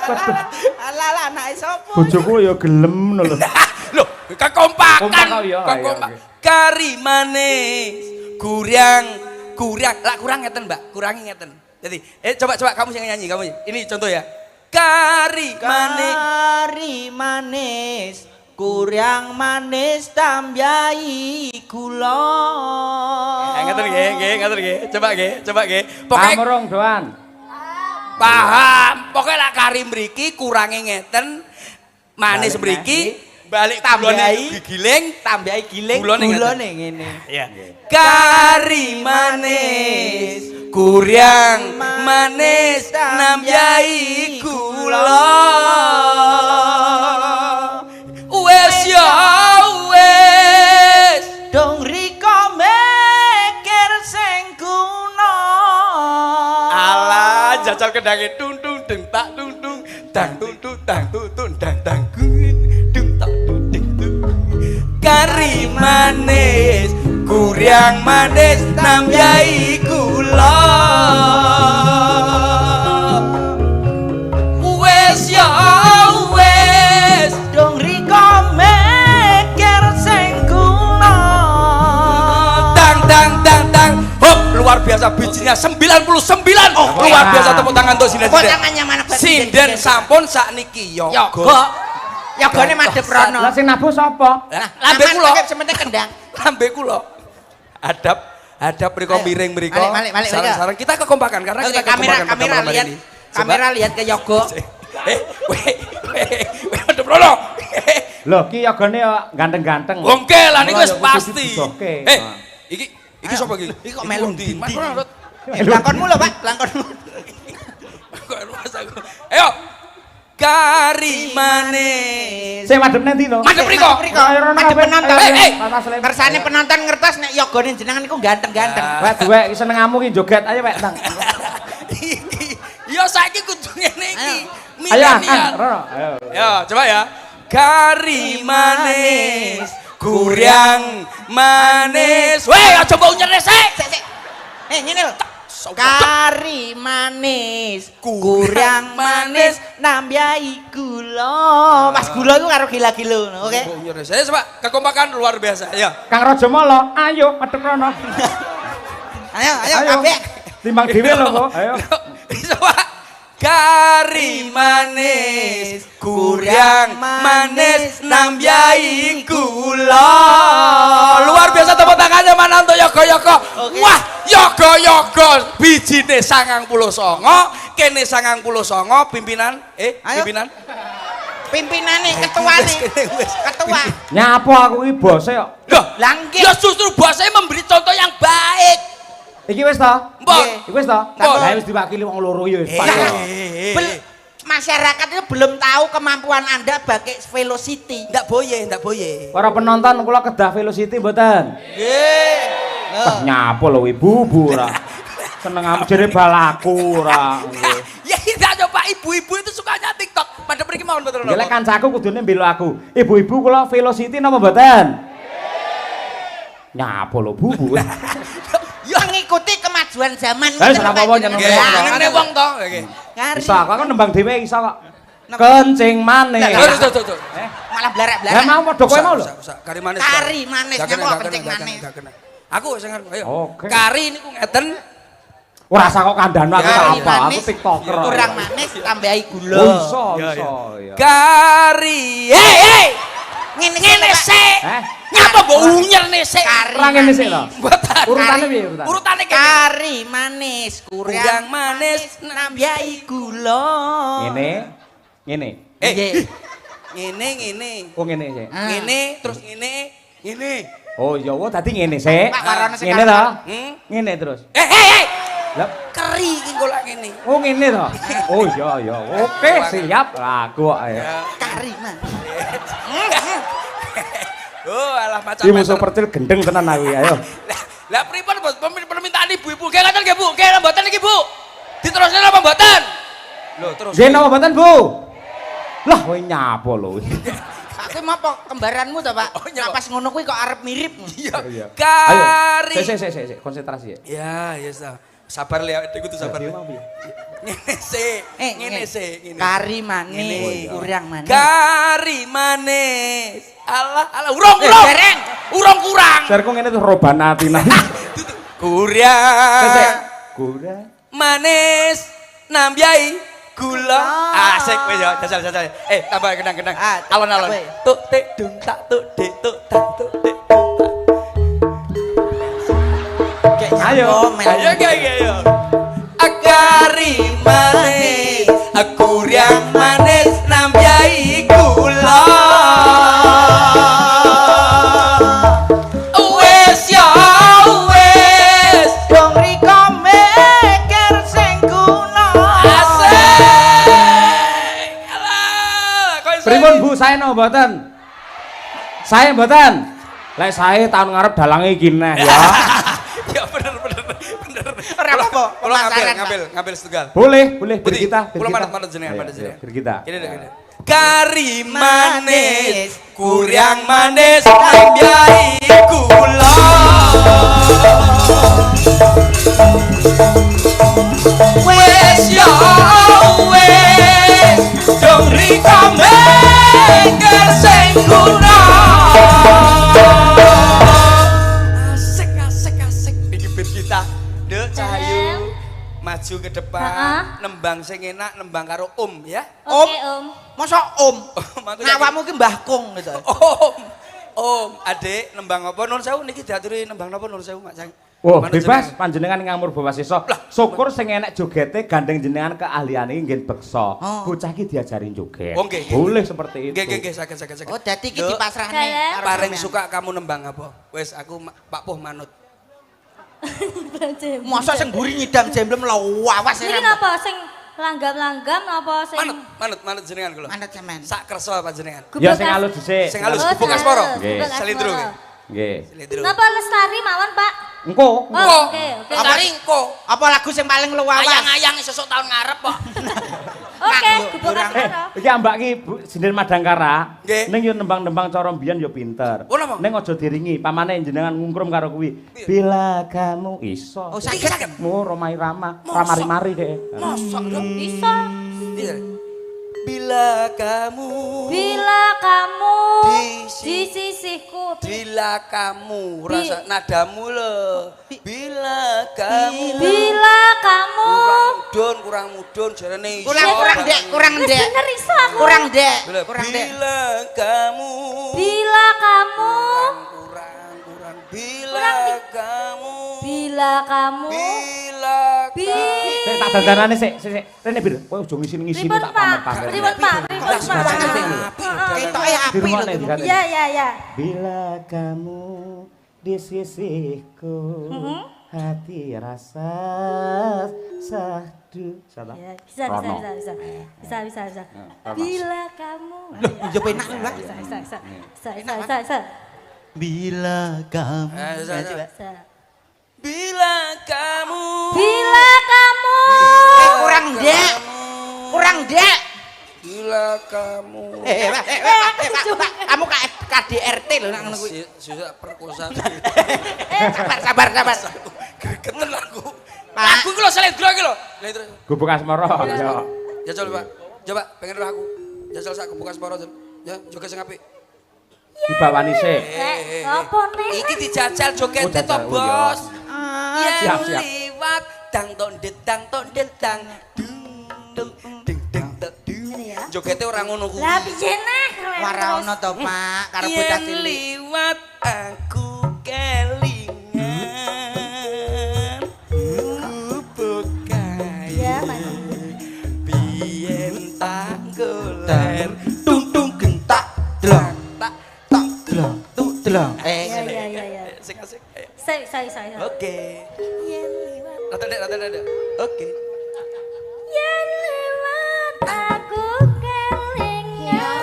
Ala anake sapa? Bojoku ya gelem ngono lho. Loh, kekompakan. Kompak kok ya, Kekompak. iya, Kari manis. Kurang. Lah kurang ngeten, Mbak. Kurangi ngeten. Jadi, coba kamu yang nyanyi, kamu. Ini contoh ya. Kari manis. Kari manis. Kuryang manis tambyai kula. Ngeten nggih. Coba nggih. Pokoke Pamrong doan. paham. Pokoke lak kari mriki kurangi ngeten. Manis Balik mriki balik Tambahi. giling. Tambyai giling Gulone gulone ngene. Iya. Kari manis, kuryang manis, nambyai kula. Wes ya wes. Dong riko mikir sing kuna. Alah jajal kedange tung tung deng tak tung tung dang tung tung dang tung tung dang dang dung tak tung ding tung. Kari manis, kuryang manis, nambyai kula. Wes ya wes. Dong riko mikir sing kuna. Dang. Hop, luar biasa bijinya 99. Oh, luar biasa tepuk tangan untuk Sinden. Tepuk tangannya mana, Pak? Sinden sampun sakniki yoga. Yogane madhep rono. Lah sing nabuh sapa? Lambe kula. Sementing kendang. Lambe kula. Hadap mriko miring mriko. Balik. Sarang kita kekompakan karena Oke, kita kekompakan kamera pertama lihat. ini. Kamera lihat ke Yogo. Weh, madhep rono. Lho ki yogane yo ganteng-ganteng. Oke, lah niku wis Ora, ya, pasti. dibutuhke. Iki sapa iki? Iki kok melu ndi? Mas Ronald. Langkonmu lho, Pak, langkonmu. Ayo. kari manis. Sing madhep nanti no. Madhep mriko. Madhep penonton. Hei. Kersane penonton ngertos nek yogane jenengan niku ganteng-ganteng. Wek duwek senengamu ki joget ayo wek tang. Yo saiki kudu ngene iki. Ayo, Milenial. Rono. Ayo. Ya, coba ya. Kari manis, kuryang manis. Weh, aja mbok nyer sik. Ngene lho. Kari manis, kurang manis, nambahi gula. Mas gula iku karo gila-gila, oke? Mbok nyer sik. Coba kekompakan luar biasa. Ya. Kang Rajamala, ayo madhep rono. Ayo kabeh. Timbang dhewe lho kok. Ayo. Coba. Kari manis, kuryang manis, nambahi gula. Luar biasa tepuk tangannya mana untuk Yogo-Yogo. Wah, Yogo-Yogo bijine 99, kene 99 pimpinan pimpinan. Pimpinane ketuane. Ketua. Nyapa aku iki bose kok. Loh, Lah nggih. ya justru bosnya memberi contoh yang baik. Iki wis ta? Mbok. Iki wis ta? Mbok. Lah wis diwakili wong loro ya wis pas. Masyarakat itu belum tahu kemampuan Anda pakai velocity. Ndak boye. Para penonton kula kedah velocity mboten? Nggih. Wah nyapa lho ibu-ibu ora. Senengamu jere balaku ora. Ya kita coba ibu-ibu itu sukanya TikTok. Pada pergi mawon betul. Ya lek kancaku kudune mbela aku. Ibu-ibu kula velocity napa mboten? Nyapa lho bu. Ya ngikuti kemajuan zaman. Lah ora apa-apa nyeneng. Ngene wong to. Nggih. Bisa kok nembang dhewe iso kok. Kencing manis. Tuh. Malah blarak-blarak. Lah mau padha kowe mau lho. Kari manis. Kari manis nyapa kencing manis. Aku sing ayo. Oke. Kari niku ngeten. Ora usah kok kandhano aku tak Kari apa. Aku manis, TikToker. kurang manis tambahi gula. Oh iso Ya, iso ya. ya. Kari. Hei. Ngene sik. Eh? Nyapa mbok unyer nih sik. Kari Ora ngene sik lho. Mboten. Urutane piye urutan? Urutane kene. Kari manis, kurang Kurang manis, nambahi gula. Ngene. Ngene. Oh ngene sik. Ngene terus ngene. Oh ya wah dadi ngene sik. Pak, warna sik Ngene karo. to? Hmm? Ngene terus. Hei. Lah Keri iki golek ngene. oh ngene to. Oh iya. Oke siap. Aku kok ya. Kari manis. Oh, alah Iki musuh macam-macam. percil gendeng tenan aku ya. Ayo. Lah pripun Bos? Permintaan ibu-ibu. Nggih ngoten nggih Bu. Nggih mboten iki Bu. Diterusne napa mboten? Lho terus. Nggih napa mboten Bu? Lah kowe nyapa lho. Aku mau apa kembaranmu to, Pak? Oh, nyapa. Nah, pas ngono kuwi kok arep mirip. Iya. Ayo. Kari. Sik konsentrasi ya. Ya, sabar le awake kudu sabar. Ngene sik. Ngene. Kari manis, Ngene. kurang manis. Kari manis. Alah, urung. Dereng. Urung kurang. Jarku ngene tuh robana atina. Kurang. Kurang. Manis nambahi gula. Asik wis ya, jajal. Tambah kenang-kenang. Alon-alon. Tuk tik dung tak tuk dik tuk tak tuk dik tuk tak. Ayo. Ayo. Kari manis, kurang manis nambahi gula. Wes, Dong riko mikir sing guna. asik. Alah, kok iso. Pripun Bu, saya no mboten? Saya mboten. Lek saya tahun ngarep dalange iki neh ya. Ya bener. Ora apa-apa, Kalau pemasaran, ngambil setunggal. Boleh Putih, kita. kula manut jenengan, manut jenengan. Kita. Gini. Kari manis, kurang manis, tambahi gula. Wes ya wes, dong riko mikir sing guna. Asik. Iki band kita, Dek Cahayu. Maju ke depan, nembang sing enak, nembang karo ya. Oke, Om. Masa om? Aku Ngawamu ki Mbah Kung gitu. Om, adik nembang apa nun sewu niki diaturi nembang napa nun sewu Mak Cang. Wah, Manut bebas jenengan. panjenengan ngamur bawasisa. Syukur sing enek jogete gandeng jenengan keahliane nggih beksa. Bocah iki diajarin joget. Oh, nggih. Boleh seperti itu. Nggih, saged. Oh, dadi iki Dek, dipasrahne Saya. karo paling sampean. suka kamu nembang apa? Wes aku Pak Puh manut. Masa sing mburi nyidam jemblem lho awas Ini napa sing langgam-langgam apa sing Manut jenengan kula. Manut sampean. Sak kersa panjenengan. Ya sing alus dhisik. Sing halus Oh, gubuk sing aspara. halus, Nggih. gubuk aspara. Selindro nggih. Nggih. Selindro. Napa Lestari mawon, Pak? Engko. Oh, oke. Lestari engko. Apa lagu sing paling luawas? Ayang-ayang sesuk tahun ngarep kok. Oke, Kanggo gubuk kurang. aspara. Iki ambak ki Bu Sindir Madangkara. Nggih. Ning yo nembang-nembang cara mbiyen yo pinter. Oh, napa? Ning aja diringi, pamane jenengan ngungkrum karo kuwi. Bila kamu iso. Oh, Iki saged. saged. Mu Romai Rama, Mosok. Ramari-mari deh. Mosok lho. Bisa. Iya. Bila kamu Bila kamu Di di sisihku. Bila kamu rasa nadamu lho. Bila kamu Bila kamu kurang mudun jarane iso. Kurang dek, kurang Wis dek. bener iso aku. Kurang dek, Bila kurang dek. kamu Bila kamu kurang Kurang bila di- kamu Bila kamu Sik tak dandanane sik. Rene Bir, kowe aja ngisi-ngisi Pripun, tak Pak? pamer-pamer. Pripun, Pak? Pripun, Pak? Ketoke api Dirungokne lho. dikate. Iya. Bila kamu di sisiku, hati rasa sahdu. Salah. Ya, bisa. Rono. Bisa. Rono. Bila kamu. Yo penak lho, Pak. Bisa. Bila kamu. Bisa. Bila kamu Bila kamu Kurang dek. Kurang dek. Bila kamu Pak, kamu KDRT lho nak ngono kuwi. susah perkosa. Sabar. Gregeten aku. Pak. Lagu iki lho selendro iki lho. Selendro. Gubuk asmara. Yo. Jajal Pak. Coba pengen roh aku. Jajal sak kebuka separo Jal. Ya, joget sing apik. Dibawani sik. apa nih? Iki dijajal jogete Oh, to, jajal. Oh, Bos. Siap, Yang siap. liwat dang ton dedang dung dung ding ding dung. Jogete ora ngono kuwi. Lah piye nah? Wara ono to, Pak, karo bocah Yen cilik. liwat aku kelingan. Bukai. Ya, Mas. Biyen tak goler tung tung gentak drong tak tak drong tung drong. Ya. Sing asik. Ayo. Saya. Oke. Rata dek. Oke. Yen lewat aku kelingan.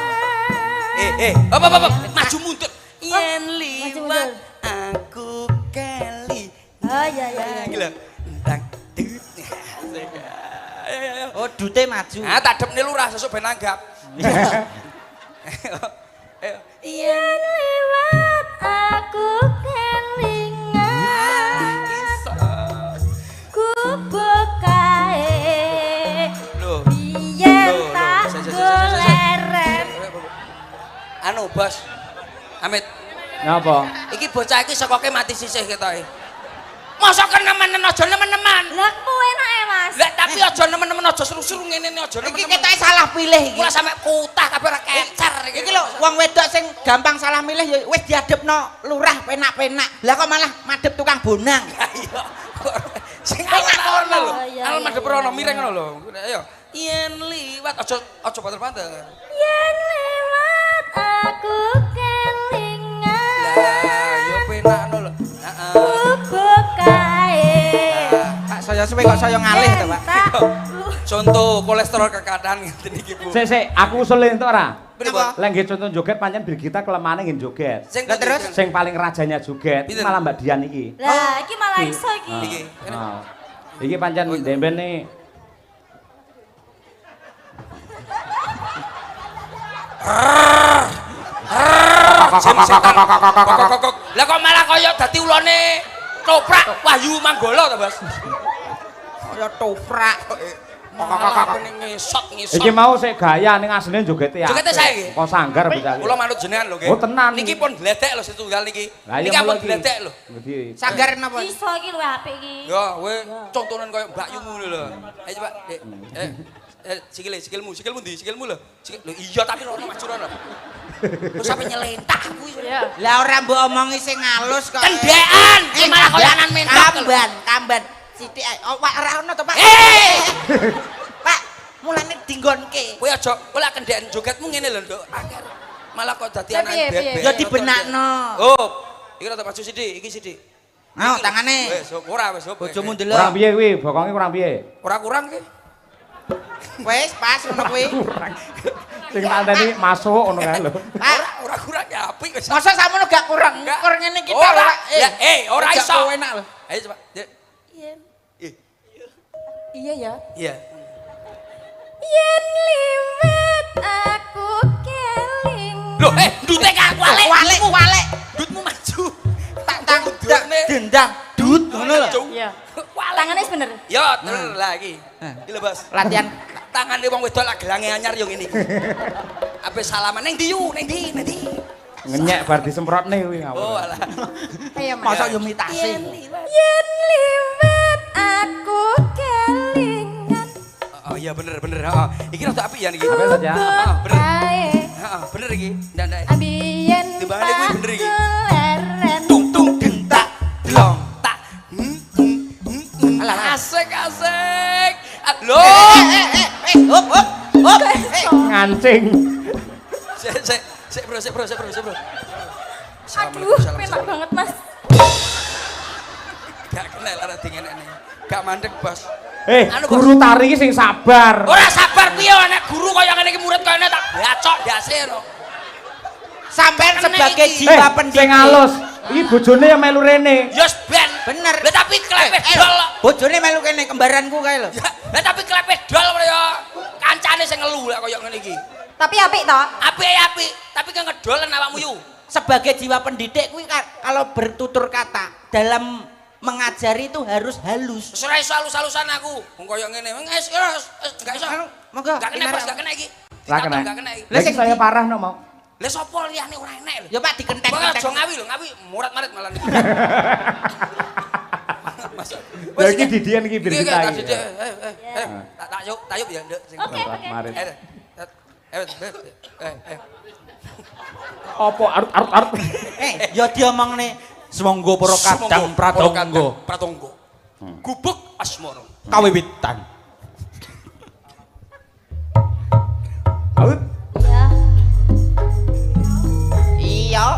Apa. Maju mundur. Yen maju liwat mundur. aku keli. Oh ya. Gila. Entang. Ayo. Oh, dute maju. Ah, tak depne lurah sesuk ben nanggap. Ayo. Yen lewat aku kelingan. Iso. Ku bokae. Loh. Yen Loh, tak loh. goleren. Anu, Bos. Amit, Napa? iki bocah iki sokoke mati sisih ketoke. Masa kenemen aja nemen-nemen. Lah kowe enake, Mas. Lah tapi aja nemen-nemen aja seru-seru ngene aja Iki nemen-nemen. ketoke salah pilih iki. Kula sampe kutah tapi ora kecer Iki lho, wong wedok sing gampang salah milih ya wis diadepno lurah penak-penak. Lah kok malah madhep tukang bonang. Ayo. Sing ngono lho. Oh, iya, Al iya, madhep iya, rono iya. mireng ngono lho. Ayo. Yen liwat aja banter-banter. Yen lewat aku kelingan. Lah, yo penakno lho. Heeh. Ku bokae. Pak saya suwe kok saya ngalih to, Pak. Contoh kolesterol kekadang ngeten iki, Bu. Sik, aku usul entuk ora? Pripun? Lek nggih contoh joget pancen Birgita kelemane nggih joget. Sing Lah, terus? Sing paling rajanya joget Pinten? malah Mbak Dian iki. Lah, iki malah iso iki. Iki. Nah, iki pancen demben nih. Kok. Lah kok malah kaya dadi ulane toprak Wahyu Manggala to, Bos? Kaya toprak. Malah ngesot. Iki mau sik gaya ning asline joget ya. Jogete sae nggih? Kok sanggar bocah iki. Kula manut jenengan lho nggih. Oh, tenan. Niki pun gledek lho setunggal niki. Lah iya Niki ampun mulai iki. gledek lho. Ngerti. Sanggar napa? Iso iki luwih apik iki. Ya, kowe contonan kaya Mbak Yu ngono lho. Ayo coba, Dek. Sikilmu ndi? Sikilmu lho. Lho iya tapi rono maju rono. Terus sampe nyelentak aku iso. Lah ora mbok omongi sing halus kok. Kendekan, malah kaya anan mentok. Kamban. Sithik ae. Oh, Pak ora ono to, Pak. Pak, mulane dinggonke. Kowe aja lek kendekan jogetmu ngene lho, Nduk. Akhir malah kok dadi anak Piye, piye? bebek. Ya dibenakno. Oh, iki rada maju sithik, iki sithik. Ayo tangane. Wis, ora wis. Bojomu Kurang ndelok. piye kuwi? Bokonge kurang piye? Ora kurang ki. Wes pas ngono kuwi. Sing tak tadi masuk ngono kae lho. Ora kurang ya apik wis. Masa samono gak kurang? Kur ngene iki tok. Ya ora iso. Enak lho. Ayo coba. Iya ya. Iya. Yen liwat aku keling. Loh, ndute kak wale. Wale. Ndutmu maju. Tak dendang dut ngono lho. Iya. Wale. Tangannya bener. Yo, terus lagi. Iki lho, Bos. Latihan Tangane wong wedok lak gelange anyar yo ngene iki. Ape salaman ning ndi yu? Ning ndi? Ngenyek bar disemprotne kuwi ngawur. Oh, alah. Ayo, Mas. masa yo imitasi. Yen liwat aku kelingan. Oh iya bener. Heeh. Iki rada apik ya niki. Apa saja? Heeh, bener. Kae Heeh, bener iki. Ndak. ambiyen Timbangane kuwi bener iki. leren. Tung dentak blong tak. Alah. Asik. Loh. Hop. Ngancing. Sik bro. Aduh, penak banget, Mas. Gak kenal arek dingenekne. Gak mandek, Bos. Anu, Bos. Guru tari iki sing sabar. Ora sabar piye anak guru kaya ngene iki murid kaya ngene tak bacok ndase lho. Sampean Kena sebagai iki. jiwa pendidik. Sing halus. Iki bojone yang melu rene. Yos ben. Bener. Lah tapi klepet dol. Bojone melu kene kembaranku kae lho. Lah tapi klepet dol ya. Kancane sing ngelu lek kaya ngene iki. Tapi apik toh? Apik, tapi kan ngedolen awakmu yu. Sebagai jiwa pendidik kuwi kalau bertutur kata dalam mengajari itu harus halus. Wis ora iso halus-halusan aku. Wong kaya ngene. Wis gak iso. Monggo. Gak kena Bos, gak kena iki. Lah kena. Gak kena iki. Lah sing saya parah no mau. Lah sapa liyane ora enek lho. Ya Pak dikentek. Bang aja ngawi lho, ngawi murat-marit malah niki. Lah iki didian iki bir kita iki. Tayub ya, Nduk. Oke. Marit. Oh, Apa arut. Ya diomongne semonggo para kadang pratangga. Gubuk asmara. kawiwitan. Arut. Ya.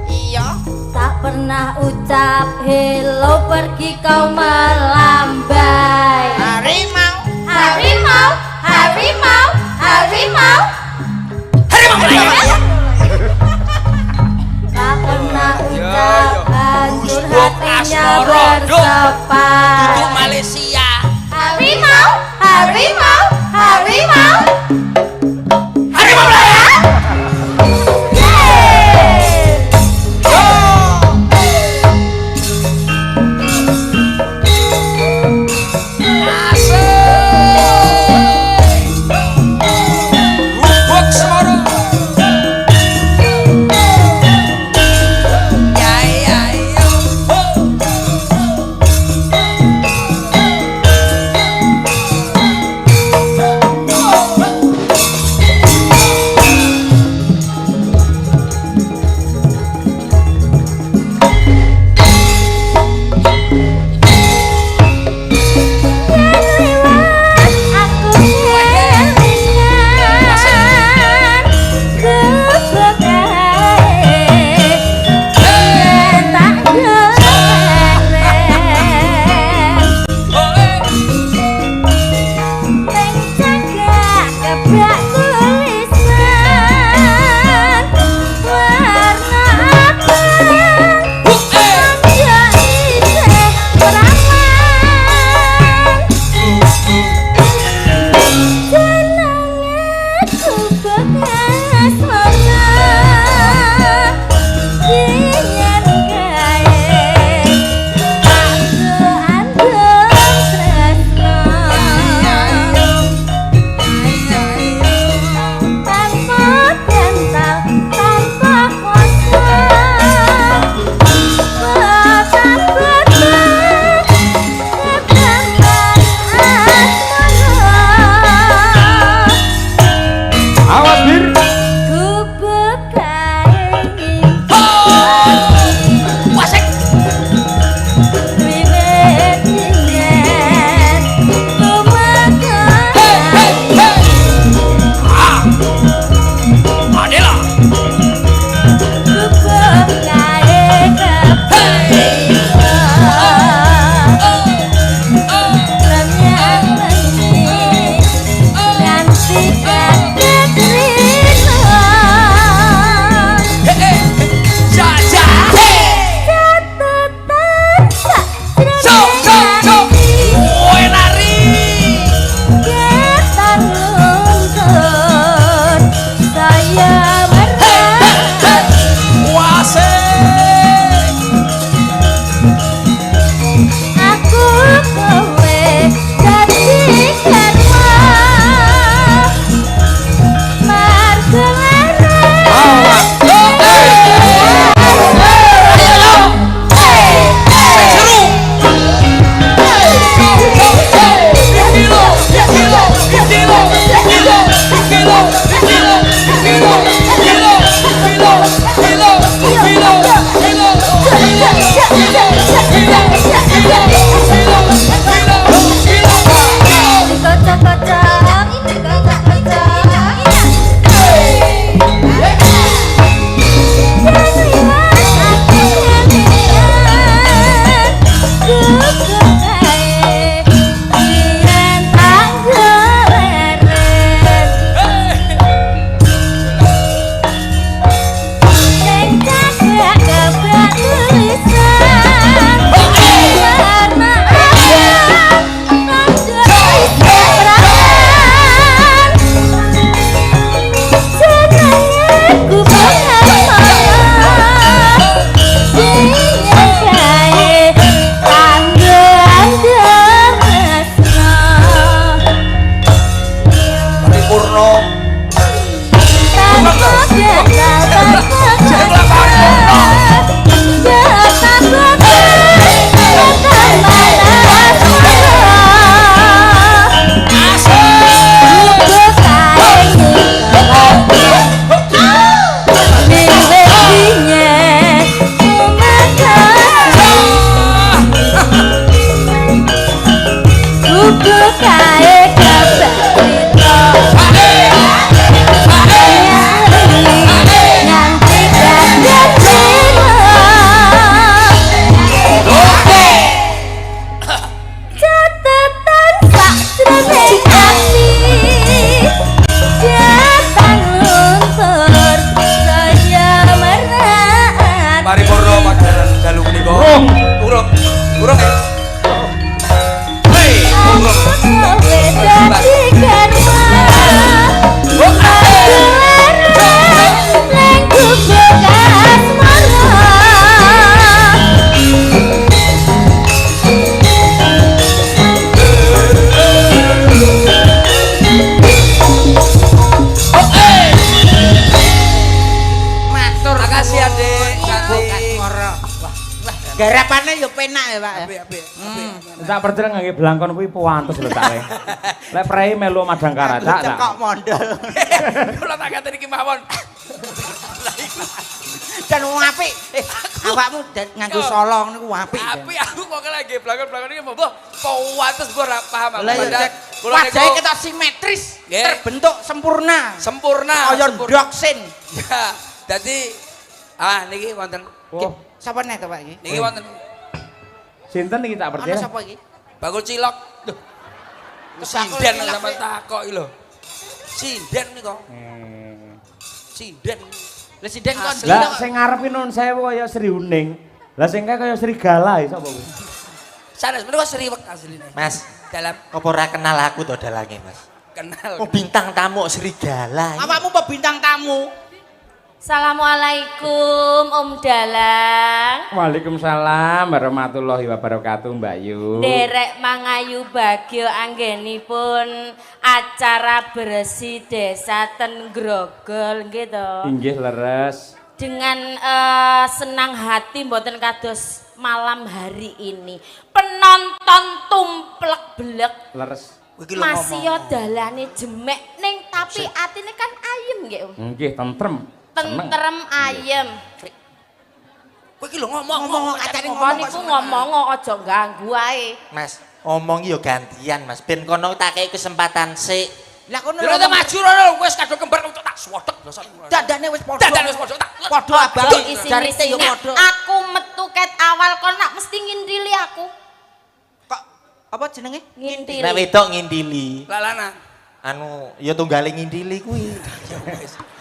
Iya. Tak pernah ucap hello pergi kau melambai. Harimau. Harimau. Tak pernah ucap hancur hatinya bersepat. Duduk Malaysia. Harimau. Melaya. Yeay. kae kebarito nganti kadang catatan sakjroning ati datang luntur saya merat Mari purna padaran dalu menika. Urung. Urung ya. Hei, urung. kowe dadi karma nang kubur asmara Matur Makasih Adik. Cantik. Wah, garapane yo penak ya, Pak. Apik. Tak percaya ngangge blangkon kuwi puantes lho tak. Lek prei melu madang karacak tak. Cekok mondol. Kula tak ngateni iki mawon. Dan wong apik. Awakmu nganggo solong niku apik. Apik aku kok lagi blangkon-blangkon iki mbah kuwates mbah ora paham aku. Lah ya Padahal cek kula wajahe niku ketok simetris, Nggih. terbentuk sempurna. sempurna. Kaya sempurna. ndoksin. Ya, dadi niki wonten. Wah, Sapa nek to, Pak iki? Niki wonten sinten iki tak Ana percaya. sapa iki? bakul cilok. Duh. Sinden sama takok iki lho. Sinden nika. Sinden. Lah siden kon Lah sing ngarepi nun sewu kaya Sri Uning. Lah sing kae kaya Sri Gala sapa kuwi? Sanes menika seriwek asline. Mas, Dalam apa ora kenal aku to dalange, Mas? kenal. Oh, bintang tamu serigala. Awakmu apa bintang tamu? Assalamualaikum Om Dalang Waalaikumsalam warahmatullahi wabarakatuh Mbak Yu. Derek mangayu bagyo anggenipun acara bersih desa ten Grogol gitu. Inggih leres. Dengan senang hati mboten kados malam hari ini. Penonton tumplek blek Leres. Iki lho masih yo ngomong. dalane jemek ning tapi atine kan ayem nggih Om. Nggih tentrem. Tentrem ayem. Kowe iki lho ngomong kacane Apa niku ngomong aja ganggu ae. Mas, omong yo gantian, Mas. Ben kono tak kei kesempatan sik. Lah kono Lha maju rono wis kadung kembar tak swodek lho sak. dadane wis padha. Dadane wis padha tak. Padha abang jarite yo Nah, padha. aku metu ket awal kon nak mesti ngintili aku. Kok apa jenenge? Ngintili. Nek wedok ngintili, Lalanan. anu ya tunggale ngintili kuwi.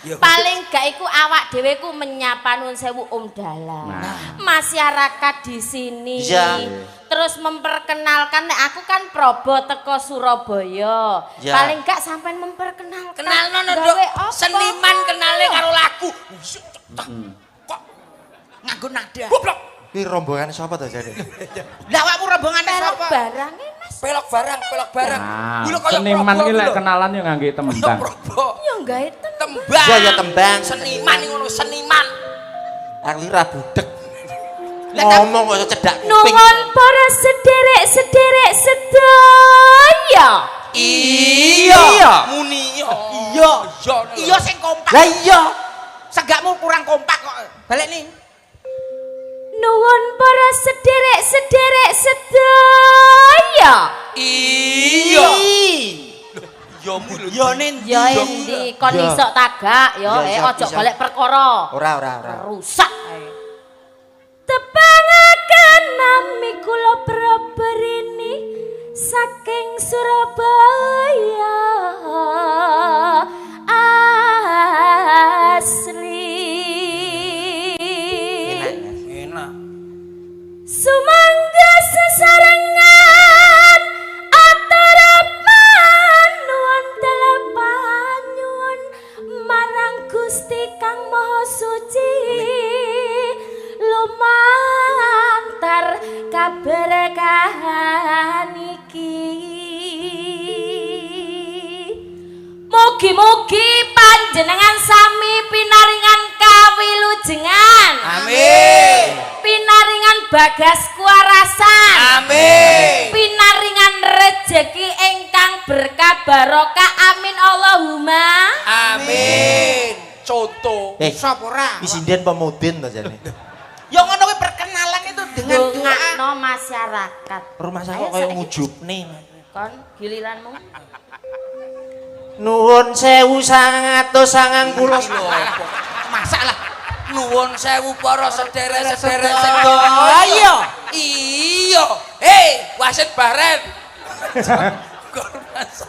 Paling gak iku awak dhewe ku menyapa nuwun sewu Om Dalang. Masyarakat di sini. Iya. Terus memperkenalkan nek aku kan probo teko Surabaya. Iya. Paling gak sampean memperkenalkan. Kenalno Gawe nduk apa? seniman kenale karo lagu. Kok Nganggo nada. goblok. Kuwi rombongan sapa to jane? Lah awakmu rombongane Pelok sapa? barange Mas. Pelok barang. Nah, Kuwi lho kaya seniman probo ki lek lho. kenalan yo ngangge Kaya tembang. probo. Yo gawe Tembang. Iya, ya tembang. Seniman iki ngono seniman. Aku ora budek. Lah, Ngomong kok cedak kuping. Nuwun para sederek-sederek sedaya. Iya. Muni iya. Iya. Iya. Iya sing kompak. Lah iya. Segakmu kurang kompak kok. Balik nih. Nuwun para sederek-sederek sedaya. Iya. Yo mulu. Yo nen Ya endi kon Iya. iso tagak ya Iya, aja bisa. golek perkara. Ora. Rusak ae. Tepangaken nami kula Praberini saking Surabaya asli. Enak. Sumangga sesarengan antara panuwun telepanyun marang Gusti Kang Maha Suci lumantar kaberkahan iki. Mugi-mugi panjenengan sami pinaringan kawilujengan. Amin. Pinaringan bagas kuarasan. Amin. Pinaringan rejeki ingkang berkah barokah. Amin Allahumma. Amin. Contoh. sapa ora? Wis sinden pemudin to jane. Yo ngono kuwi perkenalan itu dengan doa. Dongakno masyarakat. Rumah saya Ayo, kok kaya saiki. ngujubne. Kon giliranmu. Nuwun 1990. Masak lah. Nuwun sewu para sederek-sederek Oh, sedaya. iya. Iya. Hei, wasit baren.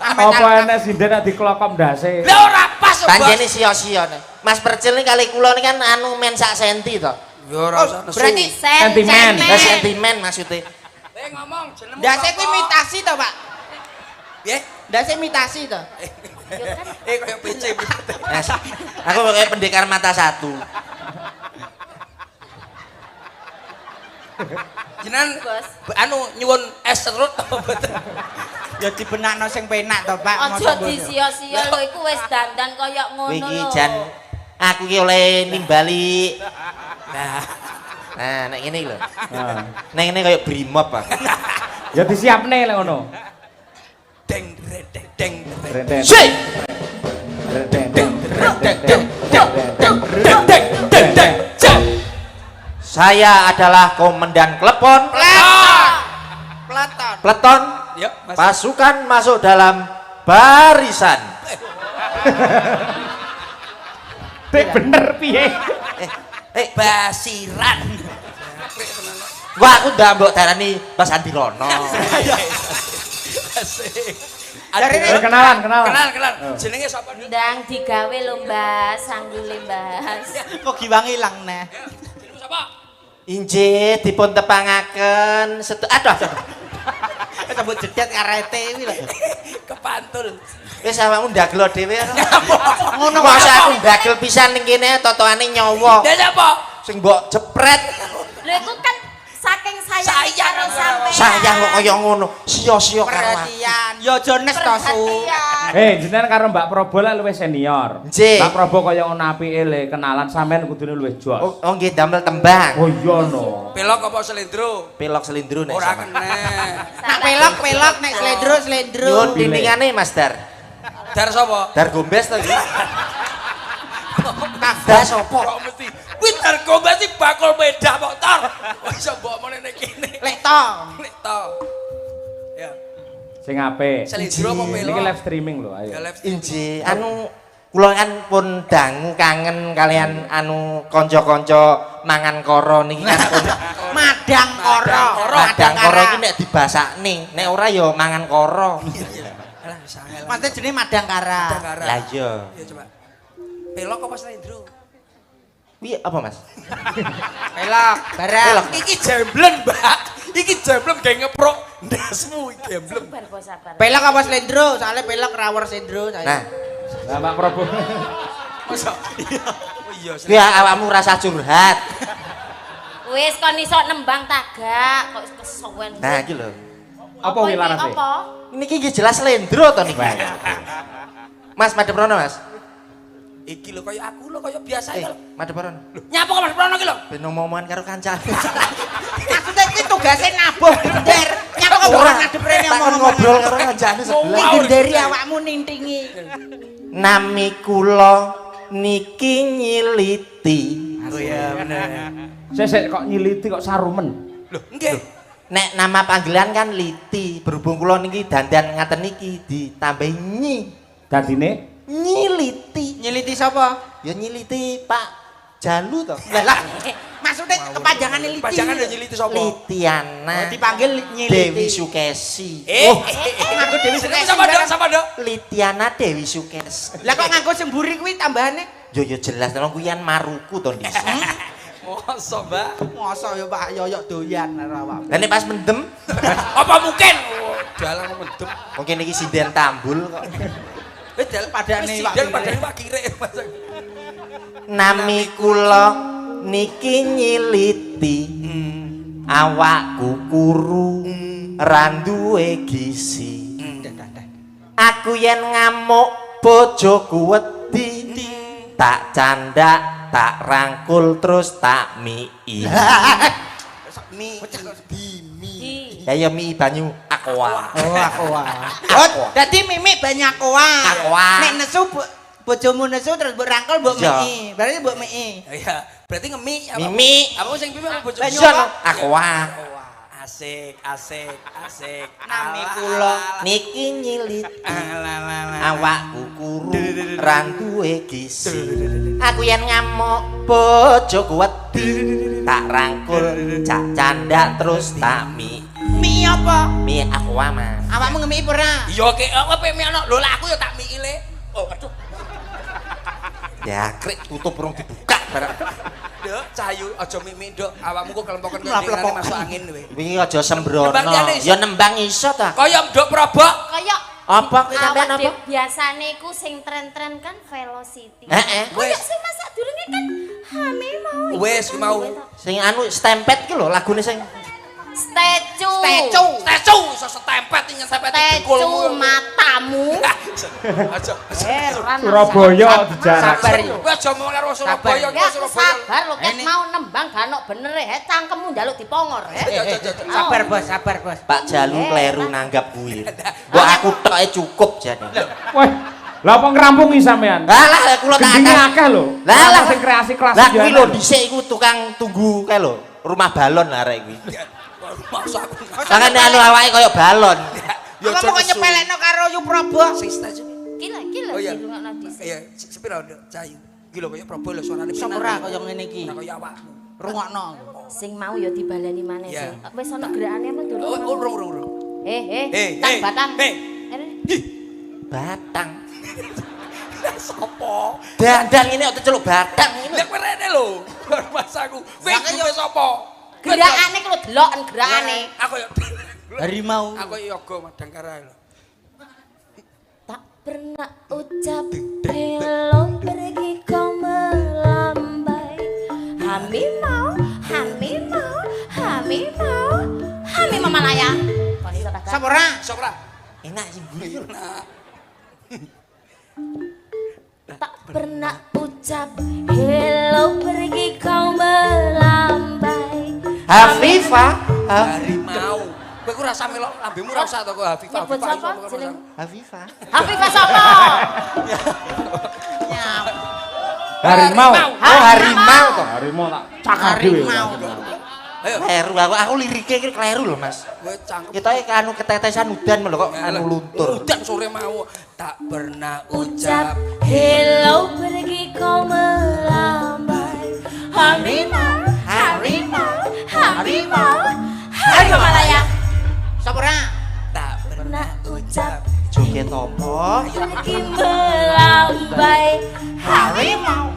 Apa enek sinden nek diklokom ndase? Lah ora pas, Bos. Panjene sia-sia nih. Mas Percil nih kali kula nih kan anu men sak senti to. Ya ora usah nesu. Berarti Sentimen. Sentimen maksudnya. Ngomong jenengmu. ndase kuwi imitasi to, Pak? Nggih. Ndase imitasi to. Kayak PC. Mas, aku kayak pendekar mata satu. Jenengan Bos. anu nyuwun es serut apa mboten? Ya dibenakno sing penak to, Pak. Aja disia-sia lho iku wis dandan kaya ngono Kowe iki lho. jan aku ki oleh nimbali. Nah, nek ngene iki lho. Nah. Nek ngene kaya brimob, Pak. Ya disiapne lek ngono. Deng deng deng. Reten. Sik. Saya adalah komandan Klepon. Platon. Peleton. Ya, Mas. Pasukan masuk dalam barisan. Dek bener piye? Basiran. Wah, aku ndak mbok darani Mas Andi Rono. Asik. Kenalan. Kenal. Jenenge sapa? Ndang digawe lho, Mbak, sanggule Mbak. Kok giwang ilang neh. Jenengmu sapa? Injih dipun tepangaken aduh. Sebut jedet karete kuwi lho. Kepantul. Wis awakmu ndagel dhewe. Ngono Masa aku ndagel pisan ning kene totoane nyawa. Lah sapa? Sing mbok jepret. Lho iku kan saking sayang Sayang karo sampean. Sayang kok kaya ngono. Sia-sia karo aku. Perhatian. Ya aja nes to, Su. Jenengan karo Mbak Probo lah luwih senior. Nggih. Mbak Probo kaya ngono apike le kenalan sampean kudune luwih jos. Oh nggih damel tembang. Oh iya no. Pelok apa selendro? Pelok selindro nek Ora sama. kena. Nak pelok nek slendro. Nyun dindingane Mas Dar. Dar sapa? Dar gombes to iki. Dar sapa? Kok mesti kuwi dar gombas iki bakul medah kok tor. Kok iso mbok mene nek kene. Lek to. Nek to. Ya. Sing apik. Selendro apa pelok? Niki live streaming lho, ayo. Ya live. Injih, anu kula kan pun dangu kangen kalian anu kanca-kanca mangan koro niki kan pun Madang koro. madang koro iki nek dibasakne, nek ora ya mangan koro. Alah sangat. Mate jenenge madang kara. Lah iya. Ya coba. Pelok apa selendro? Piye apa Mas? Pelok, barang. Iki jemblen, Mbak. Iki jemblem gawe ngeprok ndasmu iki jemblem. Sabar, Bos, sabar. Pelok apa slendro? Soalnya pelok rawar slendro saya. Nah, Lah Mbak Probo. Masa iya. Oh iya. kuwi awakmu rasa curhat. Wis kon iso nembang tagak kok kesuwen. Nah, iki lho. Apa kuwi larase? Apa? Niki iki jelas slendro to niki. Mas madhep rono, Mas. Iki lho kaya aku lho kaya biasa Eh, lho. madhep rono. Nyapa kok Mas Prono iki lho? Ben omongan karo kancane. Maksudnya itu tugasnya nabuh gender. Nyapa kok ora ngadep rene Tak omong ngobrol karo kancane sebelah. genderi awakmu nintingi. Nami kula niki nyiliti. Oh iya bener. Sesek kok nyiliti kok sarumen. Lho, nggih. Nek nama panggilan kan Liti. Berhubung kula niki dandan ngaten niki ditambahi nyi. Dadine Nyiliti. Nyeliti sapa? Ya nyiliti Pak Jalu to. Lah, maksudnya kepanjangan nyeliti. Pajangan yo nyiliti sapa? Litiana. Oh, dipanggil nyeliti. Dewi Sukesi. Nganggo Dewi Sukesi. Sama Dok, sama Dok. Litiana Dewi Sukesi. Lah kok nganggo semburi kuwi tambahane? Yo jelas nang kuwi kan maruku to dhisik. Mosok, Mbak. Mosok ya Pak Yoyok doyan karo awakmu. Lah nek pas mendem, Apa mungkin? Oh, dalan mendem. mungkin iki sinden tambul kok. Dal Padane Pak Dal Kire. padane Pak Kire. Nami kula niki nyiliti. Awakku kuru randuwe gizi. Aku yen ngamuk bojoku wedi. Tak candak, tak rangkul terus tak mii. Di. Ya mie banyu aqua. Oh, aku wah. Oh, dadi mimik banyak koa. Aqua. Nek nesu bojomu nesu terus mbok rangkul mbok Iya. mii. Berarti mbok mii. Iya, berarti ngemi apa? Mimi. Apa sing pipi apa bojo? Banyu Iya apa? aqua. Asik. Nami kula niki nyilit awakku kuru randuwe gizi aku yen ngamuk bojoku wedi tak rangkul cak candak terus tak mi apa? mi aku aman Awakmu ngemi ora? Iya ke apa mi ana lho lah aku ya tak mikile. Oh aduh. ya krek tutup urung dibuka barang Dok, cahayu aja mimik, Dok. Awakmu kok kelempokan kok masuk angin kowe. wingi aja sembrono Nembang liyane iso. ya nembang iso ta Kaya Ndok Probok. Kaya apa kowe sampean awak apa dhewe biasane iku sing tren-tren kan velocity. Heeh. Kaya sing masa durunge kan hame mau. Wes ki mau. sing anu stempet ki lho lagune sing Stecu. Stecu iso setempet nyetempet Stecu matamu. Aja. Surabaya dijarak. Sabar. Kowe aja mau karo Surabaya, Ya kowe Surabaya. sabar lho ket mau nembang gak ono bener cangkemmu njaluk dipongor Sabar bos. Pak Jalu kleru nanggap kuwi mbok aku toke cukup jane Weh, lah apa ngrampungi sampean? lah kula tak Gendine akal akeh lho. Lah sing kreasi kelas lah kuwi lho lho. dhisik iku tukang tunggu kae lho rumah balon arek kuwi Maksud aku. Makane anu awake kaya balon Ya Kamu kok nyepelekno karo Yu Probo? sing Stecu. Gila Oh iya. dirungokno dhisik. Iya, sepira Ndok Cahayu. Iki lho kaya Probok lho suarane Iso ora kaya ngene iki? Ora kaya awakmu. Rungokno. Sing mau ya dibaleni maneh Iya. sih. Wis ono gerakane apa durung? Oh, urung. Tak batang. batang Sopo? dandang ini kok celuk batang ini Lek rene lho. Mas aku. Wis kowe sapa? Gerakane ku lho deloken gerakane. Aku ya Harimau. aku yoga madangkara lho. Tak pernah ucap hello pergi kau melambai. Hami mau Hami mama laya. Kon iso tak? Sapa ora? Sok ora? enak sih guyu Tak pernah ucap hello pergi kau melambai. Hafifah Harimau. Kowe ku rasa melok lambemu ora usah to kok Hafifah. Nyebut sapa jeneng? Hafifah Hafifah sapa? Harimau. oh harimau toh Harimau tak cakar dhewe. Ayo. kleru aku lirike iki kleru lho Mas Kowe cangkem. kita anu ketetesan udan lho kok anu luntur Udan sore mau tak pernah ucap Ucap hello pergi kau melambai. Harimau Malaya. Sapa ora? tak pernah Ucap joget apa pergi melambai. Harimau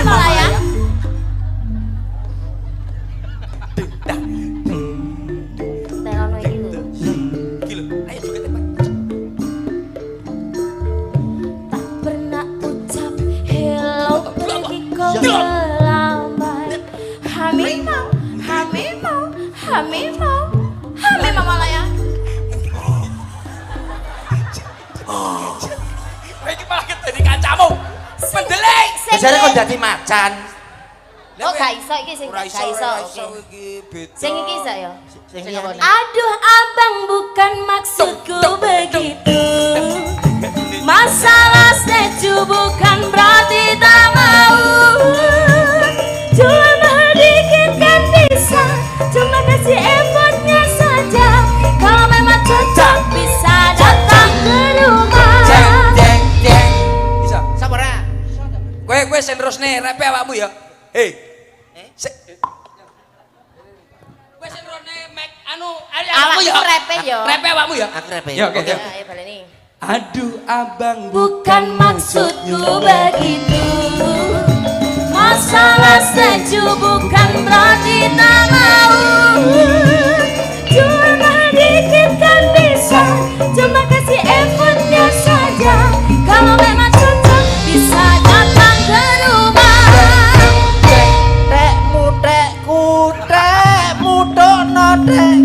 Malaya. Telono iki lho. iki lho. Ayo joget Pak. Tak pernah ucap hello pergi kau melambai. Harimau Malaya. Kowe iki malah dadi kancamu. Pendelik. biasanya kok dadi macan Oh gak iso iki sing Ora gak iso. iso Oke. iki beda. Sing iki iso ya. sing liyane Aduh abang bukan maksudku begitu. Masalah seju bukan berarti tak mau. Cuma sedikitkan bisa, cuma kasih effortnya saja. Kalau memang cocok bisa datang ke rumah. Jeng. Bisa. Sapa ora? Kowe sing terusne repe awakmu ya. Hei. Kowe sing terusne mek anu Awakmu repe ya. Repe awakmu ya. aku repe Ya, oke. Ya, ayo baleni. Aduh abang Bukan maksudku begitu. Masalah seju bukan berarti tak mau. Cuma dikit kan bisa, cuma kasih effortnya saja. Kalau memang cocok bisa datang ke rumah. tekmu tokno tek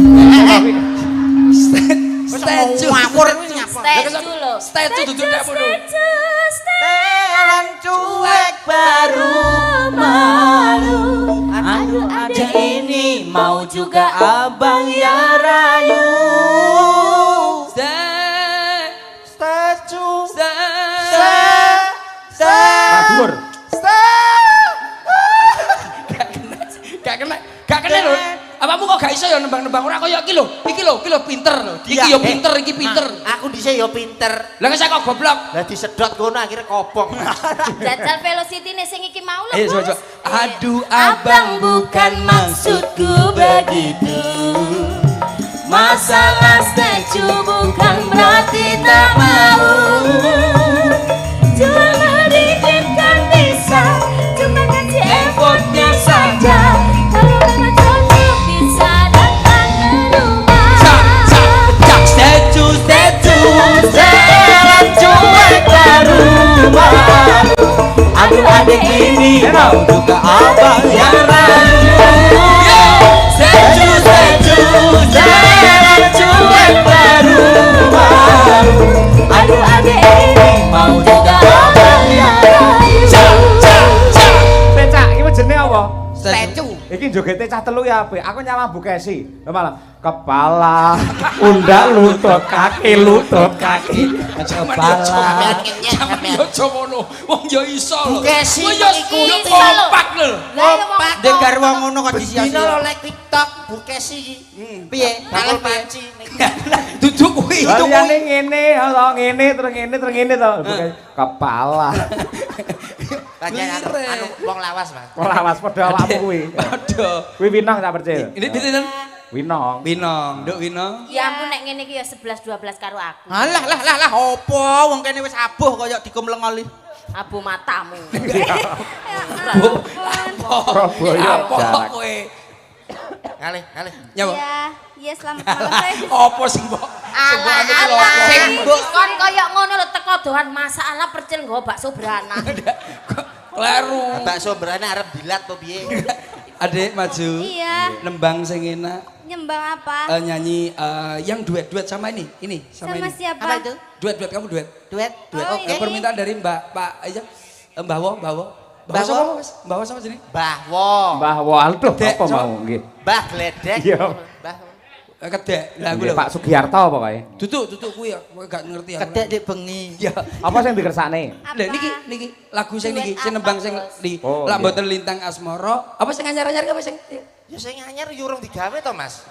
Statue. Ngawur kuwi nyapa? Statue lho. Statue duduk dekmu lho. Telan cuek baru malu. Aduh ada ini mau juga abang ya rayu. statue Lah dhuwur. Gak kena. gak iso ya nembang-nembang ora kaya iki lho. Iki lho pinter lho. Iki ya pinter, iki pinter. Aku dhisik ya pinter. Lah kok kok goblok. Lah disedot ngono akhirnya kobong. Jajal velocity nih sing iki mau lho. Ayo coba. Aduh abang bukan maksudku begitu. Masalah setuju bukan berarti tak mau. Cuma diizinkan bisa, cuma kasih effortnya saja. Kalau memang cocok bisa datang ke rumah. Setuju Jalan cuek ke rumah. Aduh adik ini mau juga abang yang rayu. Setuju jalan cuek ke rumah. Aduh adik ini mau juga abang yang rayu. Becak, iki jenenge apa? Stecu. Iki jogete cah telu ya apik. Aku nyama Bu Kesi. Lho malam kepala, undak lutut kaki, kepala. Sampeyan yo jomono. Wong yo iso lho. Kesi Wong yo ikuti. kompak lho. Kompak. Dek garwa ngono kok Dino disia-sia. lek TikTok Bu Kesi iki. Piye? Bakal Bakal piye? panci ning. Duduk kuwi. Liyane ngene, ora ngene terus ngene to. Kepala. Kajian anu wong lawas, Mas. Ora was padha awakmu kuwi. Aduh. Kuwi winong tak percaya. Ini pinten? Winong. Winong, Nduk Winong. Ya ampun nek ngene iki ya 11 12 karo aku. Lah opo wong kene wis abuh kaya dikumlengoli. Abu matamu. Surabaya. Apa kowe? Ngalih. Nyapa? Ya selamat malam. Apa sing mbok? Sing mbok Kon koyo ngono lho teko dohan masalah percil nggo bakso beranak. Kleru. Bakso berane arep dilat to piye? Adik maju. Iya, Nembang sing enak. nyembang apa? Nyanyi yang duet sama ini sama Sama ini. siapa? apa itu? Duet kamu duet. Duet. Oh, Oke. ini. Permintaan dari Mbak Pak aja. Mbah Wo. Mbah Wo? Wo. Mbah Wo sama sini. Mbah Wo. Mbah Waldo Dek, apa so- mau nggih. Mbah Gledek. Iya. Mbah Kedek. Lah aku Nggih, lho. Pak Sugiarto apa kae? Tutuk kuwi ya, kowe gak ngerti aku. Kedek dik bengi. Ya. Apa sing dikersane? Lah niki lagu sing niki Duet sing nembang apa, sing Bos? di Oh, Lak iya. Mboten Lintang Asmara. Apa sing anyar-anyar apa sing? Ya sing anyar yo urung digawe to, Mas.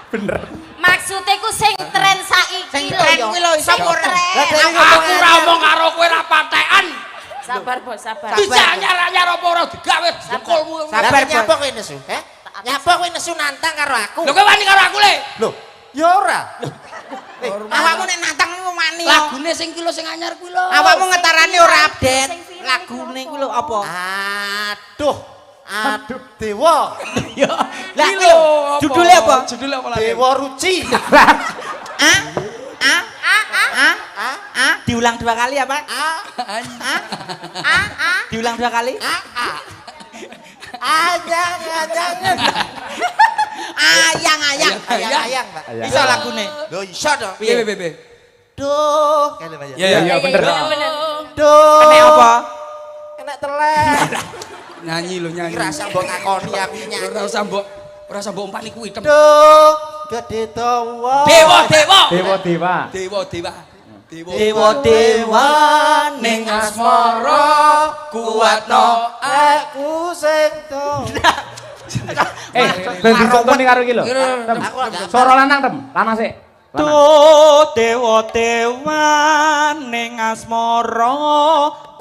Bener. Maksudnya ku sing tren saiki Sing lho tren ya. kuwi lho iso Sing ora. tren. Aku ora omong karo kowe ra patekan. Sabar bos, sabar. Bisa anyar-anyar apa ora digawe jekulmu. Sabar, Lah Bos. nyapa kowe nesu? Nyapa kowe nesu nantang karo aku? Lho kowe wani karo aku le. Loh, ya ora. Awakmu nek nantang niku wani. Lagune sing kilo sing anyar kuwi lho. Awakmu ngetarane ora update. Sing viral Lagune iku kuwi lho apa? Aduh, Dewa. Ya. Lah, Iki kuwi lho, lho, judulnya apa? Judulnya apa lagi? Dewa Ruci. Diulang 2 kali apa? Diulang 2 kali? Ayang, Pak. Ayang. Iso lagune. Loh, iso dong. Piye piye. Duh, kene Mas. Ya Iya bener. Duh. Kene apa? Kena telek. Nyanyi lho nyanyi. Iki rasa mbok ngakoni aku nyanyi. Ora usah mbok umpani kuwi. Duh, gede dawa. Dewa. Dewa ning asmara kuatno Aku sing do. Ben dituntuni karo iki lho. Tem. Aku agak Suara lanang tem, lanang sik. Lanang. Tuh dewa ning asmara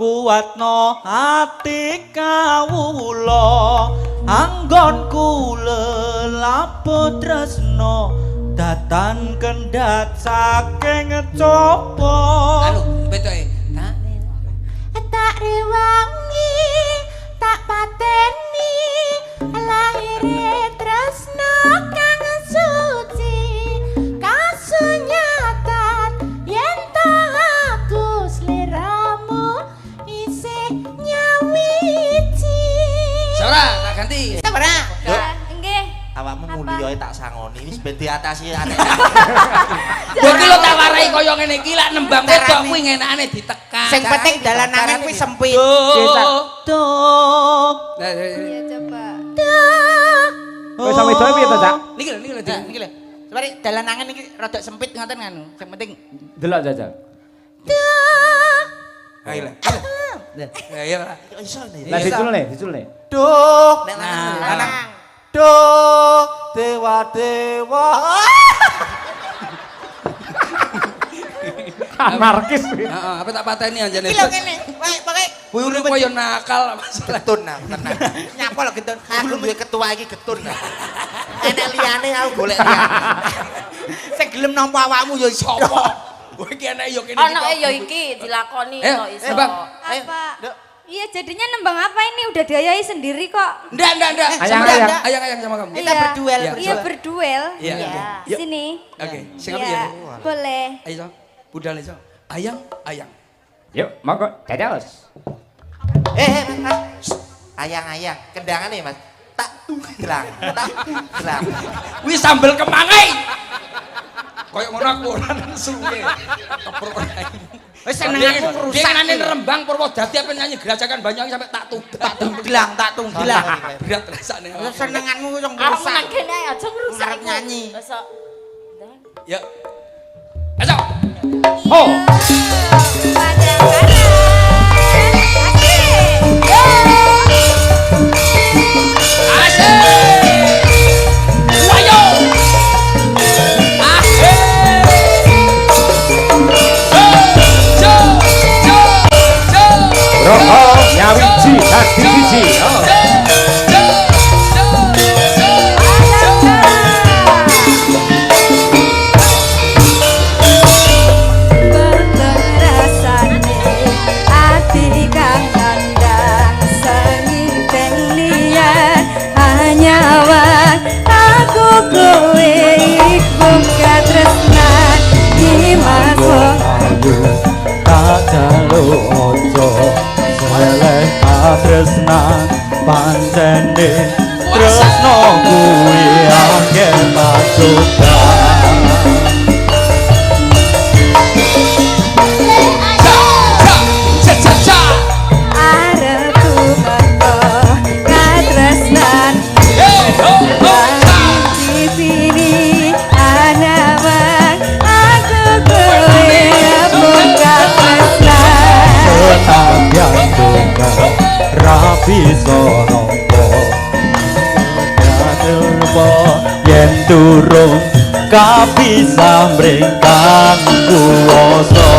kuatno ati kawula anggonku lelaput tresno datan kendhat saking coba. Anu, betoke. Tak rewangi, tak pateni, lahire tresno kang suci, kasunyatan yen to aku sliramu isih nyawiji. Sora, tak ganti. Sabara. Nggih. awakmu mulya tak sangoni wis ben diatasi arek. Lho iki lho tak warai kaya ngene iki lak nembang wedok kuwi ngenakane ditekan. Sing penting dalanangan kuwi sempit. Tuh. Tuh. Iya coba. Kowe sampe doe piye to, Cak? Niki lho. Niki lho. Sebari dalanangan iki rada sempit ngoten kan. Sing penting Delok Jajal. Ayo lah. Ayo lah. Iso nih. Lah diculne. Duh, nek nah, lanang. lanang Do dewa-dewa. Anarkis. Heeh, apa tak pateni anjene. Iki lho kene. Pokoke Buyune koyo nakal masalah. Getun nah, tenang. nyapa lho gitu. Aku duwe ketua iki getun nah. Enek liyane aku golek liyane. Sing gelem nampa awakmu ya sapa? Kowe iki enek yo kene. Anake ya iki dilakoni kok iso. Bang. Apa? Iya jadinya nembang apa ini udah diayahi sendiri kok. Ndak. Ayang-ayang. Ayang-ayang sama kamu. Kita berduel, Iya. Iya berduel. Iya. Yuk. Sini. Oke, sing apa Iya, ya? boleh. Ayo, budal iso. Ayang. Yuk, monggo dados. Mas. Ayang-ayang, kendangane Mas. Tak gelang. Wis sambel kemangai. Koyo ngono aku ora suwe. Keprok ae. Wis senenganku rusak. Ngene Rembang Purwodadi apa nyanyi gerajakan Banyuwangi sampai tak tunggelang. tak tunggelang. Berat rasane. Wis senenganmu yang Aku rusak. nang kene aja ngrusak Ngarep nyanyi. Besok. Ya. Ayo. Ho. Rokok nyawiji dadi siji. Tresna pancene tresno kuwi angge pasukan Arep tumeka katresnan sini anawang aku kowe apun katresnan senadyan tunggal rapi sonompo Kadulpo yen turun kabisa mringkang kuwasa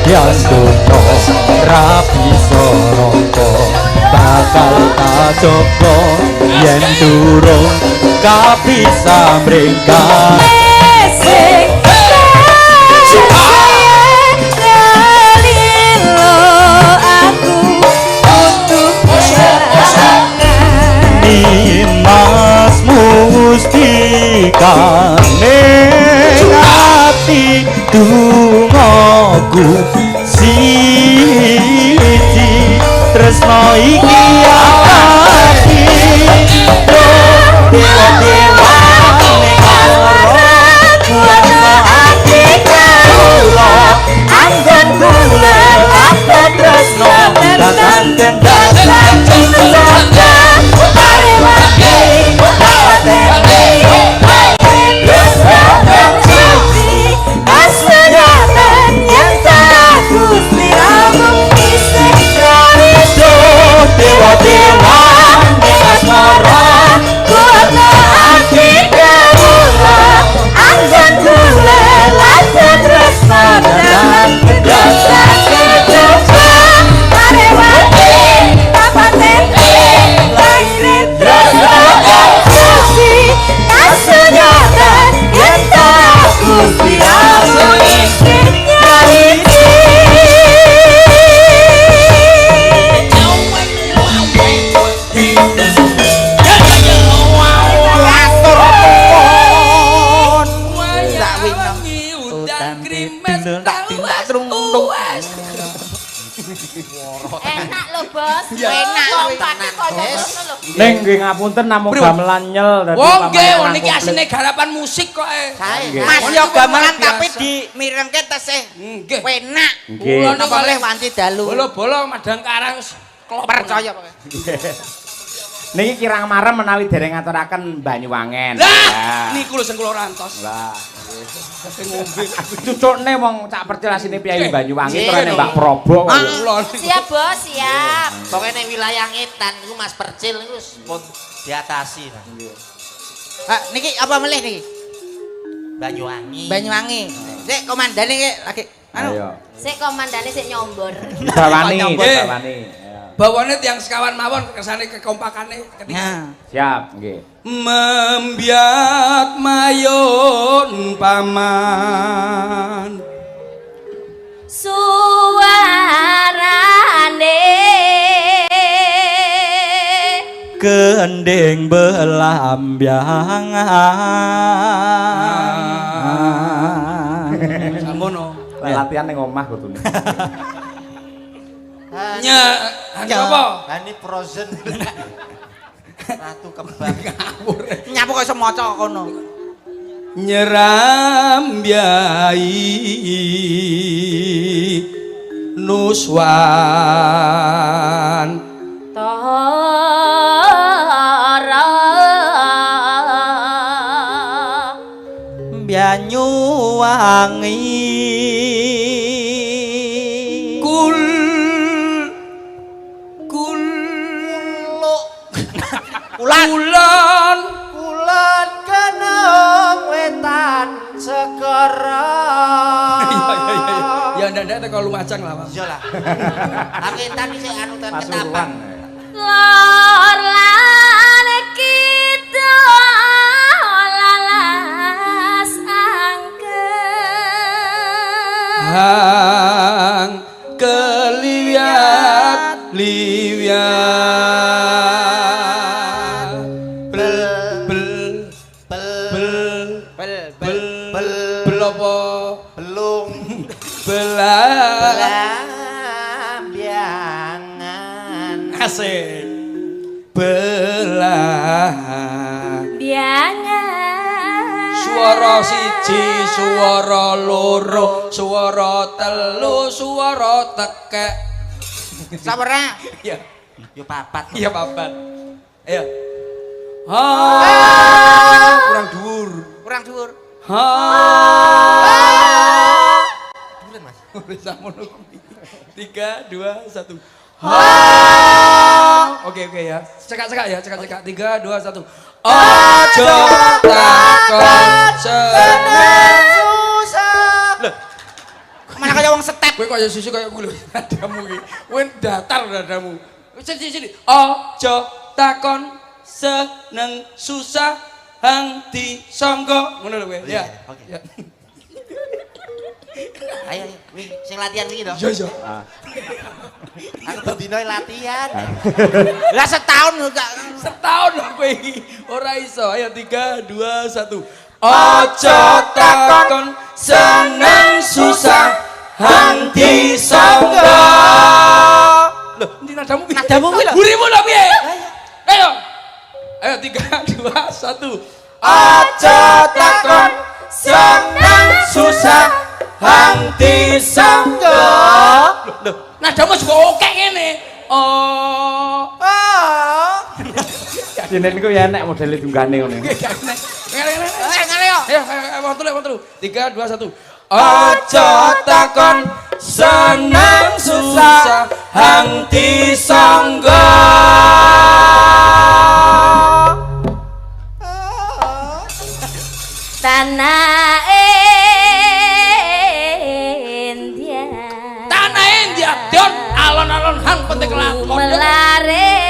Yandono rapi sorongko bakal tajoko yen durung kabisa mringkang Sing ngalilo aku untuk Nimas mustikane ati dungoku siji tresno iki ati dewa-dewa ning ora kuwi ati kawula anggon bulan Bos. Enak kuwi. Kompake kaya ngono lho. Ning nggih ngapunten namung gamelan nyel dadi Wong nggih, pamain niki komplit. asline garapan musik kok. Sae. Mas Oh, yo niku gamelan biasa. tapi di mirengke tesih Nggih. penak. Nggih. Kula Napa oleh wanci dalu. Bolo-bolo madang karang wis klop. Percaya pokoke. Niki kirang marem menawi dereng ngaturaken Banyuwangen. Lah, niku lho sing kula rantos. Lah, Sing ngombe. cucukne wong cak percil asine Piyayi Banyuwangi Nggih, terane lho. Mbak Probo. Kula Siap, Bos, siap. Pokoknya nek wilayah ngetan iku Mas Percil iku wis pun diatasi. Ah, niki apa melih niki? Banyuwangi. Banyuwangi. Sik komandane iki lagi anu. Ayo. Sik komandane sik nyombor. Bawani, Nggih. bawani. Bawane tiang sekawan mawon kersane kekompakane ketika Nah. Siap, nggih. membiat mayun paman Suarane Gending belambiangan. samono Latihan ning omah kudune. nya apa Hani Frozen. Ratu kembang. Nyapu kok iso maca kono. nyerambiai nuswan Tara Banyuwangi. kul kulon Kulon kenong wetan segara. ya ndak teko lumajang lah Mas. Iya lah. Aku tadi sik anu ten Pasuruan. ketapang. Lor lan kita lalas angker hang keliwat bel bel bel bel apa Belum belah lambiangan. asik belah biangan swara siji swara loro swara telu swara tekek Sabarnya. iya Yo papat. iya papat ayo kurang dhuwur Kurang dhuwur. Bulan Mas. Wis samono kuwi 3 2 1 oke ya cekak ya cekak 3 2 1 ojo takon seneng Loh. Mana kaya wong step. kowe kaya susu kaya kuwi lho dadamu iki kowe datar dadamu sini ojo takon seneng susah hang disangga ngono lho kowe ya Oke. ya Ayo, wih, sing latihan iki to. iya iya Aku bendino latihan. Lah setahun enggak. setahun lho kowe iki ora iso ayo 3 2 1 ojo takon seneng susah hang disangga lho endi nadamu piye Nadamu kuwi lho. burimu lho piye ayo ayo 3 2 1 ojo takon seneng susah hang disangga lho nadamu juga oke ngene oh Dene niku ya enek modele dunggane ngono. ngene yo ayo wong telu 3 2 1 ojo takon seneng susah hang disangga tanah India tanah India don alon-alon hang penting lakon melaring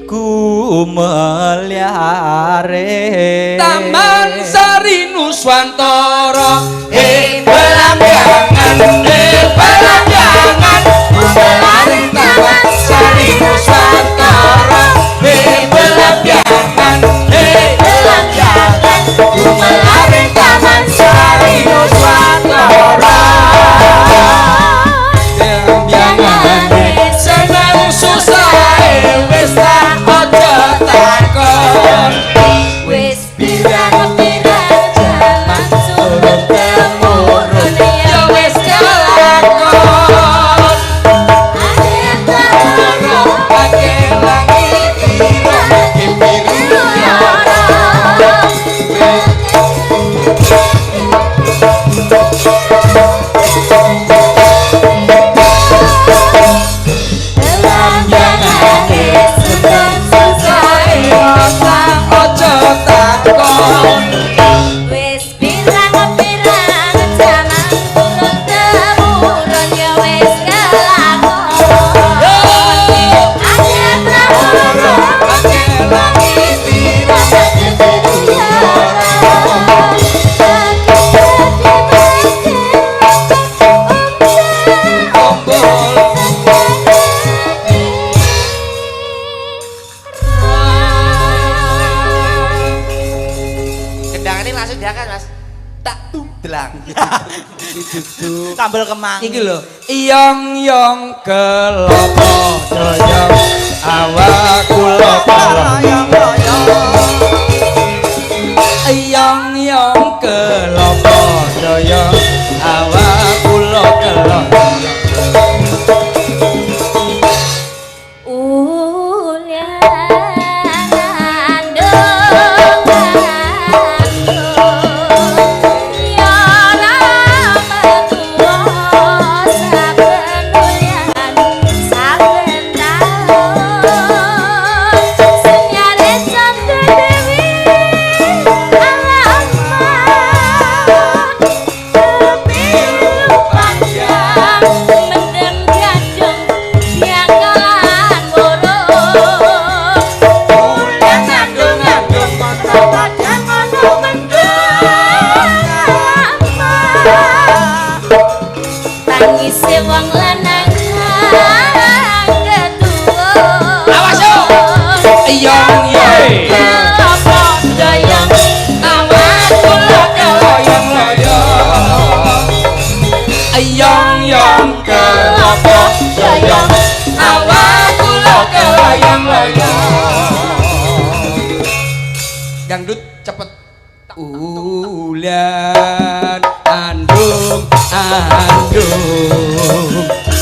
Ku meliare Taman Sari Nuswantara belambangan belambangan melaring Taman Sari Nuswantara belambangan belambangan melaring Taman Sari Nuswantara belambangan Sambel kemang. Iki lho, iyong-yong kelopo doyong awak kula keloyong iyong-yong kelopo doyong awak kula keloyong dangdut cepet ulan andung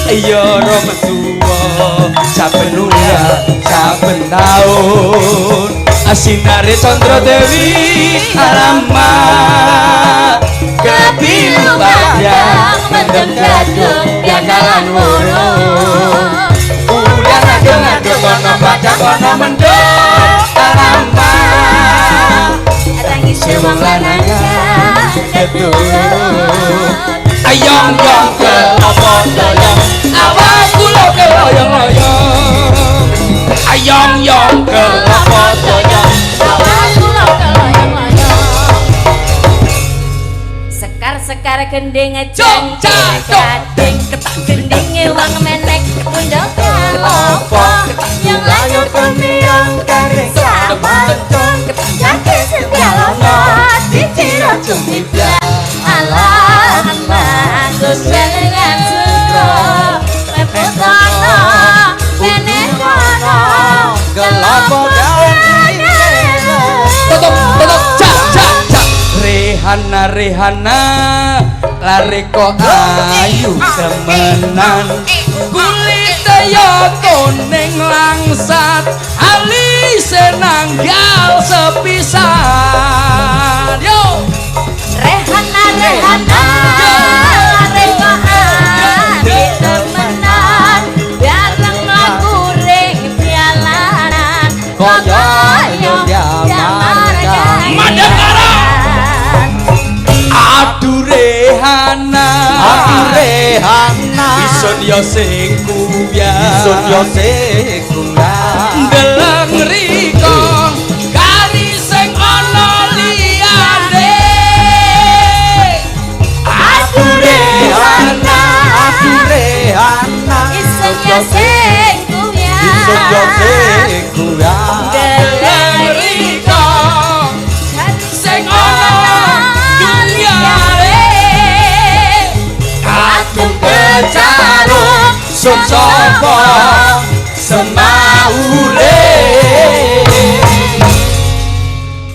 iya roma tuwa saben ulan saben taun asinare Chandra Dewi alamat kepilu padang mendem gadung gagalan woro ulan adung kono padang kono mendem alamat tangi sewang lanang ayong-yong kelopo doyong awak kula keloyong-loyong ayong-yong kelopo doyong awak kula keloyong-loyong sekar gending jong gading ketak gendinge wong menek undang kelopo yang layu pemiong garing samantung jaki segalana dicira cumibla alamat kusengan suro leputono menekono kelopo tutup cak Rehana lari kok ayu semenan kulit ya kuning langsat alise nanggal sepisan yo Rehana lari kok ayu semenan bareng mlaku ring pialanan koyo Madangkara Aduh Rehana Isun yo sing kuyang Deleng riko kari sing ana liyane Aduh Rehana isun yo sing kuyang Deleng riko sing ana liyane Aduh kecaruk sun sapa semaure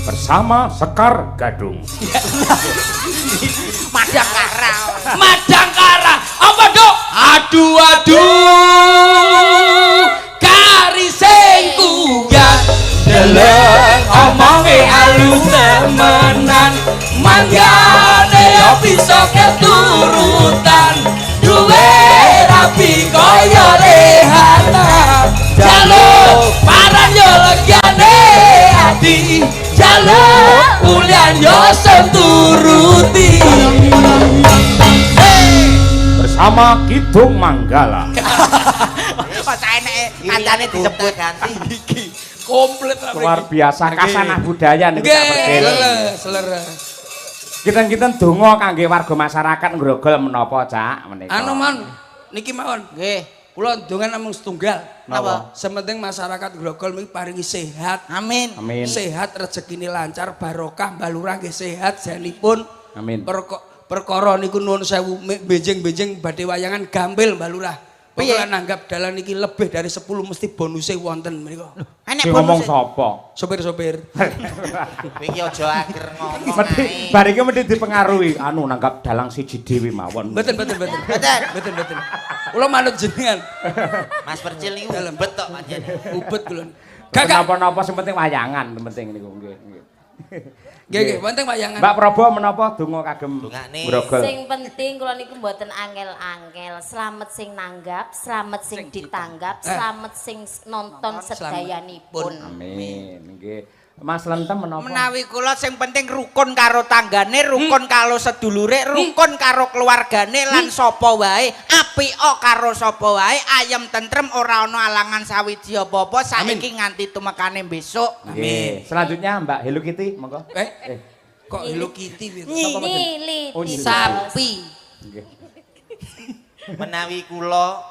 bersama Sekar Gadung. Madangkara apa dok aduh kari sing kuyang deleng omonge alus temenan manggane yo bisa keturutan duwe rapi kaya Rehana jaluk paran yo legane ati jaluk ulian yo senturuti bersama Kidung Manggala. Kok eneke kancane disebut ganti. komplit Luar biasa kasanah budaya niku tak perkel. leres Kita donga kangge warga masyarakat Grogol menapa, Cak, menika. anu mon niki mawon nggih kula ndonga namung setunggal Napa? sementing masyarakat Grogol mriki paringi sehat amin Amin. sehat rezekine lancar barokah Mbah Lurah nggih sehat janipun Amin. perkara niku nuwun sewu benjing-benjing badhe wayangan gampil Mbah Lurah Piye? kula nanggap dalan niki lebih dari 10 mesti bonuse wonten menika enek Sing ngomong bonus sapa? sopir-sopir Kowe iki aja akhir ngomong Mesti ae. bar iki mesti dipengaruhi anu nanggap dalang siji dhewe mawon. Betul. Kula manut jenengan. Mas Percil niku lembet tok pancen. Ubet kula. Gak Gak. napa-napa sing penting wayangan penting niku nggih. Nggih, wonten wayangan. Mbak Prabowo menapa donga kagem Dongane. Grogol? Sing penting kula niku mboten angel-angel, slamet sing nanggap, slamet sing ditanggap, slamet sing nonton sedayanipun. Amin. Nggih. Mas Lentem menapa? menawi kula sing penting rukun karo tanggane rukun karo sedulure rukun karo keluargane lan sapa wae apika karo sapa wae ayem tentrem ora ana alangan sawiji apa-apa saiki nganti tumekane besok Nggih. Selanjutnya Mbak Hello Kitty monggo. Kok Hello Kitty piye? Nyili Oh, nyili. sapi Nggih. Menawi kula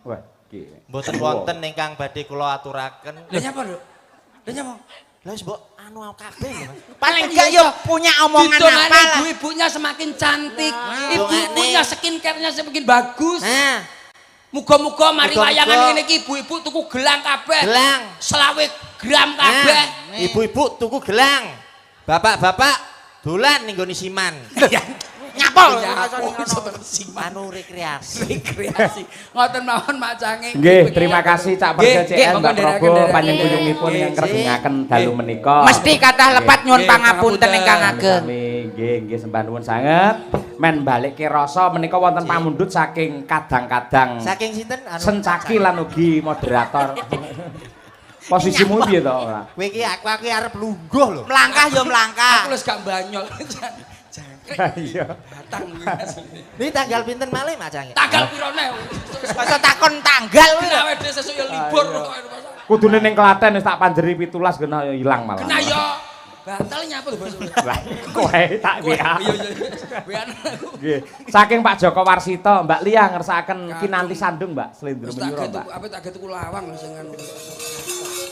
Wah, nggih. mboten wonten ingkang badhe kula aturaken. Lah nyapa, Lho? Lah nyapa? Lah wis mbok anu kabeh lho, Mas. paling gak yo punya omongan apa Ditongane lah ibu-ibunya semakin cantik. Nah. Ibu-ibunya skincare-nya semakin bagus. Nah, Muga-muga mari Muga-muga. wayangan ngene iki ibu-ibu tuku gelang kabeh. gelang. 20 gram kabeh. Nah, ibu-ibu tuku gelang. Bapak-bapak dolan ning nggone Siman. nyapol Anu rekreasi. Rekreasi. Ngoten mawon macange. Nggih, terima kasih Cak Perja Nggih, CN Mbak monggo Prabowo ndherekaken, panjenenganipun nggih, yang ngregengaken dalu menika. mesti kathah lepat nyuwun Nggih, pangapunten ingkang ageng Nggih, nggih sembah nuwun sanget. Men balikke rasa menika wonten pamundhut saking kadang-kadang Saking sinten? Anu Sencaki lan ugi moderator. Posisimu piye to ora? Kowe iki aku arep lungguh lho. melangkah yo melangkah Aku wis gak banyol. Iya. Batang kuwi asline. Ini tanggal pinten malih Macange? Tanggal piro neh? masa takon tanggal kuwi lho. Awake dhewe sesuk ya libur kok. Kudune ning Klaten wis tak panjeri 17 kena ya ilang malah. Kena yo batal nyapa lho bos. Lah, kowe tak WA. Iya iya. WA aku. Nggih. Saking Pak Joko Warsito, Mbak Lia ngersakaken kinanti sandung, Mbak, slendro Wis tak menyuro, tuku Mbak. apa tak tuku lawang lho sing anu.